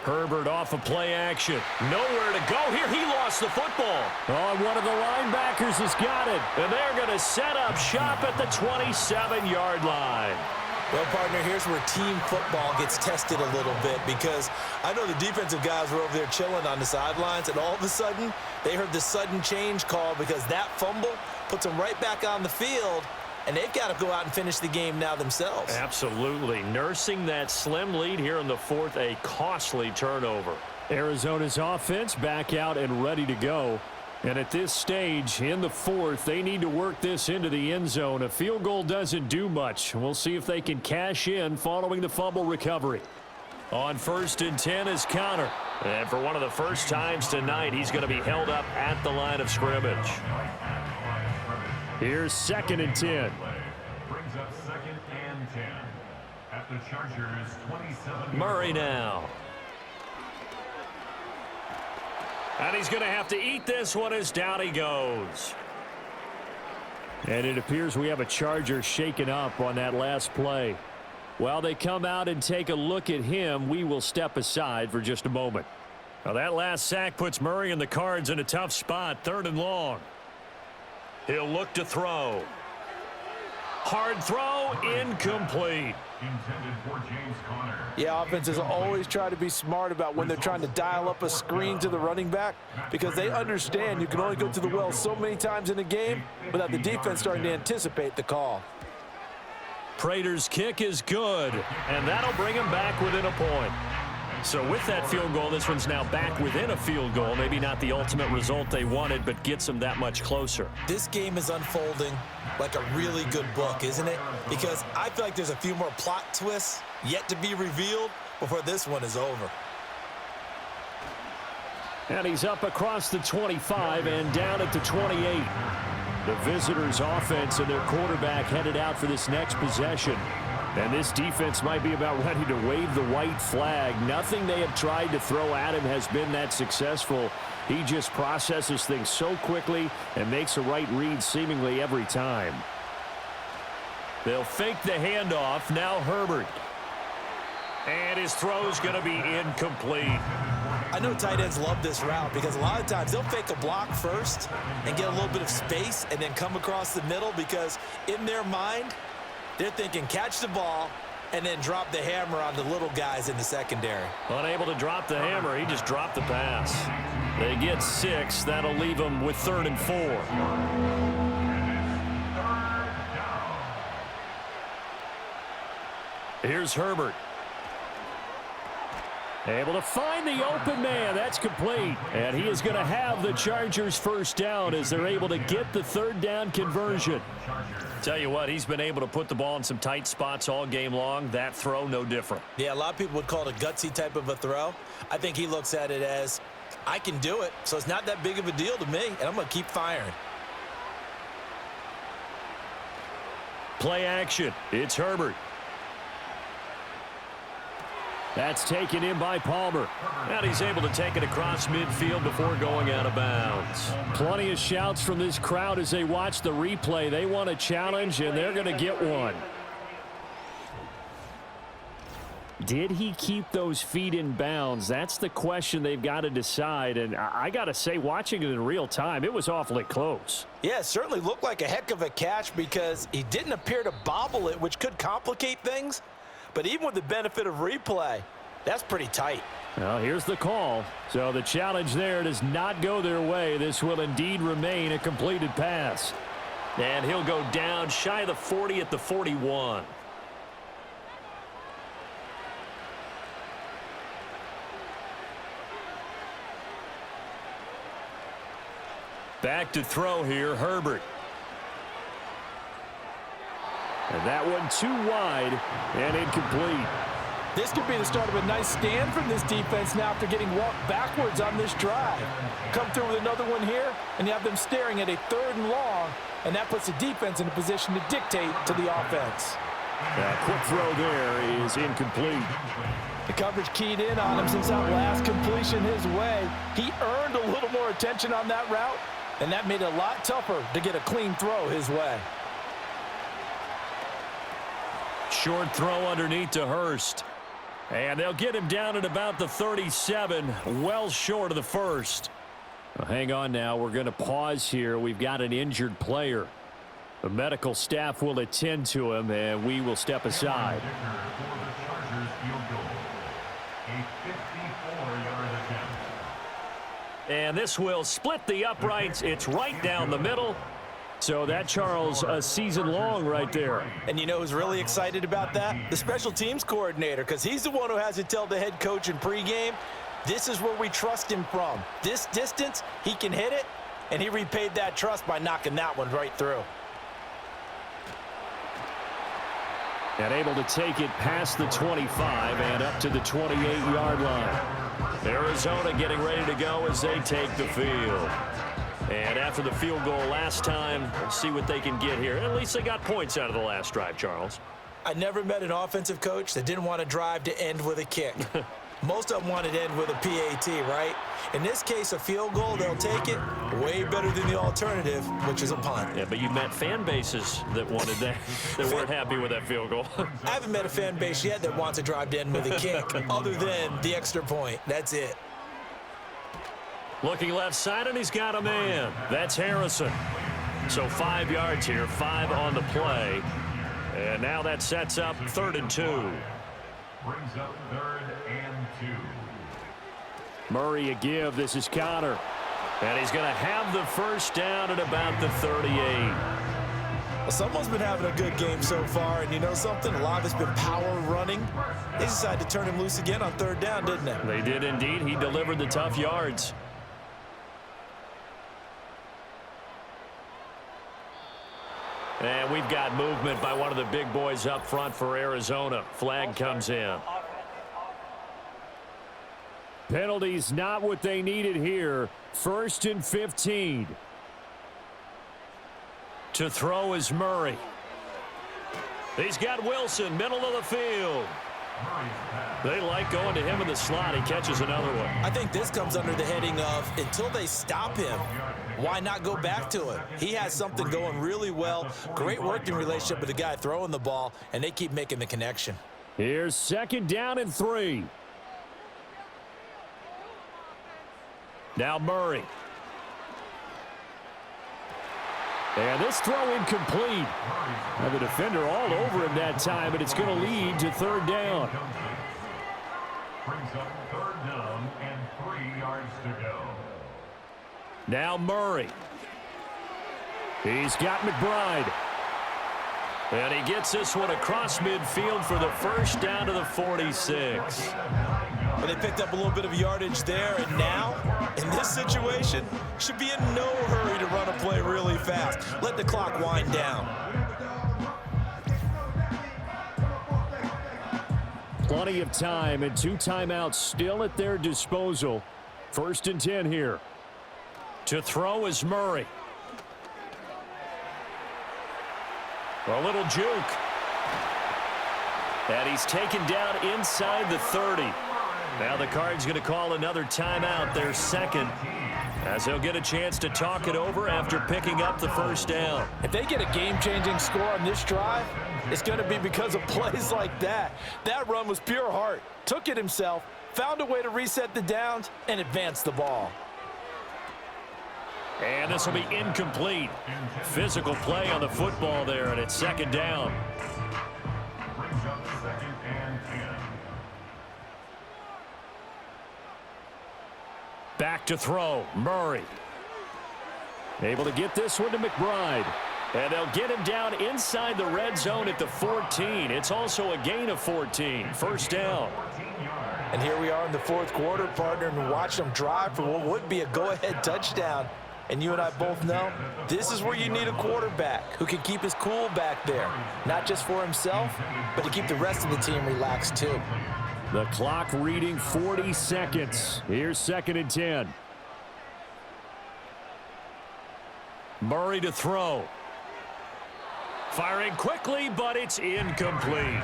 Herbert off of play action. Nowhere to go here. He lost the football. Oh, one of the linebackers has got it. And they're going to set up shop at the 27-yard line. Well, partner, here's where team football gets tested a little bit, because I know the defensive guys were over there chilling on the sidelines, and all of a sudden, they heard the sudden change call because that fumble puts them right back on the field, and they've got to go out and finish the game now themselves. Absolutely. Nursing that slim lead here in the 4th, a costly turnover. Arizona's offense back out and ready to go. And at this stage, in the 4th, they need to work this into the end zone. A field goal doesn't do much. We'll see if they can cash in following the fumble recovery. On 1st and 10 is Connor. And for one of the first times tonight, he's going to be held up at the line of scrimmage. Here's 2nd and 10. Brings up 2nd and 10 at the Chargers 27. Murray now. And he's going to have to eat this one as down he goes. And it appears we have a Charger shaken up on that last play. While they come out and take a look at him, we will step aside for just a moment. Now that last sack puts Murray and the Cards in a tough spot, 3rd and long. He'll look to throw. Hard throw, incomplete. Intended for James Conner. Yeah, offenses always try to be smart about when they're trying to dial up a screen to the running back, because they understand you can only go to the well so many times in a game without the defense starting to anticipate the call. Prater's kick is good, and that'll bring him back within a point. So with that field goal, this one's now back within a field goal. Maybe not the ultimate result they wanted, but gets them that much closer. This game is unfolding like a really good book, isn't it? Because I feel like there's a few more plot twists yet to be revealed before this one is over. And he's up across the 25 and down at the 28. The visitors' offense and their quarterback headed out for this next possession. And this defense might be about ready to wave the white flag. Nothing they have tried to throw at him has been that successful. He just processes things so quickly and makes a right read seemingly every time. They'll fake the handoff. Now Herbert. And his throw's going to be incomplete. I know tight ends love this route because a lot of times they'll fake a block first and get a little bit of space and then come across the middle because in their mind, they're thinking catch the ball and then drop the hammer on the little guys in the secondary. Unable to drop the hammer, he just dropped the pass. They get 6. That'll leave them with 3rd and 4. Here's Herbert. Able to find the open man. That's complete. And he is going to have the Chargers first down as they're able to get the 3rd down conversion. Tell you what, he's been able to put the ball in some tight spots all game long. That throw, no different. Yeah, a lot of people would call it a gutsy type of a throw. I think he looks at it as, I can do it, so it's not that big of a deal to me, and I'm going to keep firing. Play action. It's Herbert. That's taken in by Palmer. And he's able to take it across midfield before going out of bounds. Plenty of shouts from this crowd as they watch the replay. They want a challenge, and they're going to get one. Did he keep those feet in bounds? That's the question they've got to decide. And I got to say, watching it in real time, it was awfully close. Yeah, it certainly looked like a heck of a catch because he didn't appear to bobble it, which could complicate things. But even with the benefit of replay, that's pretty tight. Well, here's the call. So the challenge there does not go their way. This will indeed remain a completed pass. And he'll go down shy of the 40 at the 41. Back to throw here, Herbert. And that one too wide and incomplete. This could be the start of a nice stand from this defense now after getting walked backwards on this drive. Come through with another one here, and you have them staring at a 3rd and long, and that puts the defense in a position to dictate to the offense. That quick throw there is incomplete. The coverage keyed in on him since that last completion his way. He earned a little more attention on that route, and that made it a lot tougher to get a clean throw his way. Short throw underneath to Hurst. And they'll get him down at about the 37, well short of the first. Well, hang on now. We're going to pause here. We've got an injured player. The medical staff will attend to him, and we will step aside. And this will split the uprights. It's right down the middle. So that, Charles, a season long right there. And you know who's really excited about that? The special teams coordinator, because he's the one who has to tell the head coach in pregame, this is where we trust him from. This distance, he can hit it, and he repaid that trust by knocking that one right through. And able to take it past the 25 and up to the 28-yard line. Arizona getting ready to go as they take the field. And after the field goal last time, we'll see what they can get here. At least they got points out of the last drive, Charles. I never met an offensive coach that didn't want to drive to end with a kick. Most of them wanted to end with a PAT, right? In this case, a field goal, they'll take it. Way better than the alternative, which is a punt. Yeah, but you met fan bases that wanted that, that weren't happy with that field goal. I haven't met a fan base yet that wants to drive to end with a kick, other than the extra point. That's it. Looking left side, and he's got a man. That's Harrison. So 5 yards here, 5 on the play. And now that sets up 3rd and 2. Brings up 3rd and 2. Murray a give. This is Connor. And he's going to have the first down at about the 38. Well, someone's been having a good game so far, and you know something? A lot of it's been power running. They decided to turn him loose again on third down, didn't they? They did indeed. He delivered the tough yards. And we've got movement by one of the big boys up front for Arizona. Flag comes in. Penalties not what they needed here. 1st and 15. To throw is Murray. He's got Wilson, middle of the field. They like going to him in the slot. He catches another one. I think this comes under the heading of until they stop him, why not go back to him? He has something going really well. Great working relationship with the guy throwing the ball, and they keep making the connection. Here's 2nd down and 3. Now Murray. And this throw incomplete. Now the defender all over him that time, but it's going to lead to 3rd down. Brings up 3rd down and 3 yards to go. Now Murray. He's got McBride. And he gets this one across midfield for the 1st down to the 46. Well, they picked up a little bit of yardage there, and now, in this situation, should be in no hurry to run a play really fast. Let the clock wind down. Plenty of time and 2 timeouts still at their disposal. 1st and 10 here. To throw is Murray. A little juke. And he's taken down inside the 30. Now the Cards going to call another timeout, their 2nd, as they'll get a chance to talk it over after picking up the 1st down. If they get a game-changing score on this drive, it's going to be because of plays like that. That run was pure heart. Took it himself, found a way to reset the downs, and advance the ball. And this will be incomplete. Physical play on the football there, and it's 2nd down. Brings up 2nd and 10. Back to throw, Murray. Able to get this one to McBride. And they'll get him down inside the red zone at the 14. It's also a gain of 14. 1st down. And here we are in the 4th quarter, partner, and watch them drive for what would be a go-ahead touchdown. And you and I both know this is where you need a quarterback who can keep his cool back there, not just for himself, but to keep the rest of the team relaxed too. The clock reading 40 seconds. Here's 2nd and 10. Murray to throw. Firing quickly, but it's incomplete.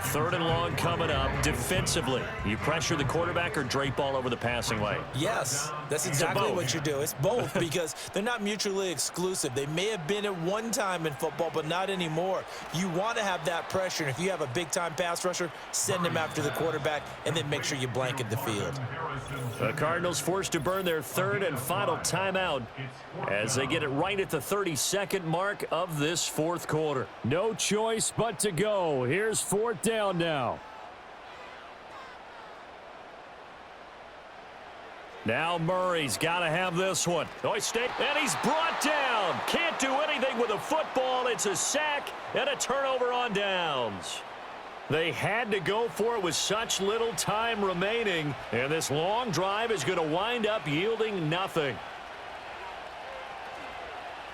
3rd and long coming up. Defensively, you pressure the quarterback or drape all over the passing lane? Yes, that's exactly what you do. It's both because they're not mutually exclusive. They may have been at one time in football, but not anymore. You want to have that pressure, and if you have a big-time pass rusher, send him after the quarterback, and then make sure you blanket the field. The Cardinals forced to burn their 3rd and final timeout as they get it right at the 32nd mark of this 4th quarter. No choice but to go. Here's 4th down now. Now Murray's got to have this one. And he's brought down. Can't do anything with a football. It's a sack and a turnover on downs. They had to go for it with such little time remaining, and this long drive is going to wind up yielding nothing.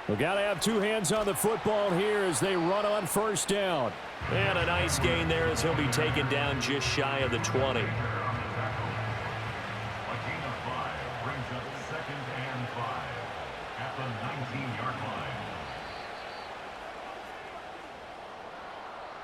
We've got to have 2 hands on the football here as they run on 1st down. And a nice gain there as he'll be taken down just shy of the 20. A gain of 5 brings up 2nd and 5 at the 19-yard line.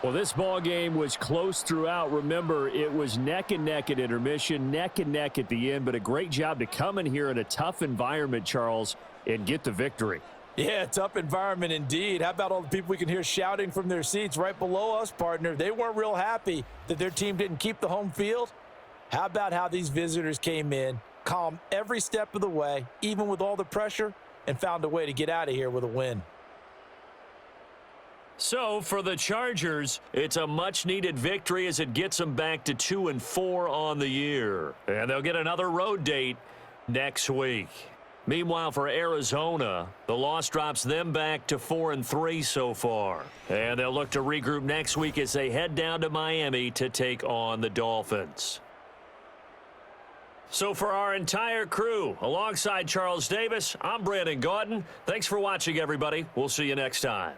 Well, this ball game was close throughout. Remember, it was neck and neck at intermission, neck and neck at the end, but a great job to come in here in a tough environment, Charles, and get the victory. Yeah, tough environment indeed. How about all the people we can hear shouting from their seats right below us, partner? They weren't real happy that their team didn't keep the home field. How about how these visitors came in, calm every step of the way, even with all the pressure, and found a way to get out of here with a win. So for the Chargers, it's a much-needed victory as it gets them back to 2-4 on the year. And they'll get another road date next week. Meanwhile, for Arizona, the loss drops them back to 4-3 so far. And they'll look to regroup next week as they head down to Miami to take on the Dolphins. So for our entire crew, alongside Charles Davis, I'm Brandon Gaudin. Thanks for watching, everybody. We'll see you next time.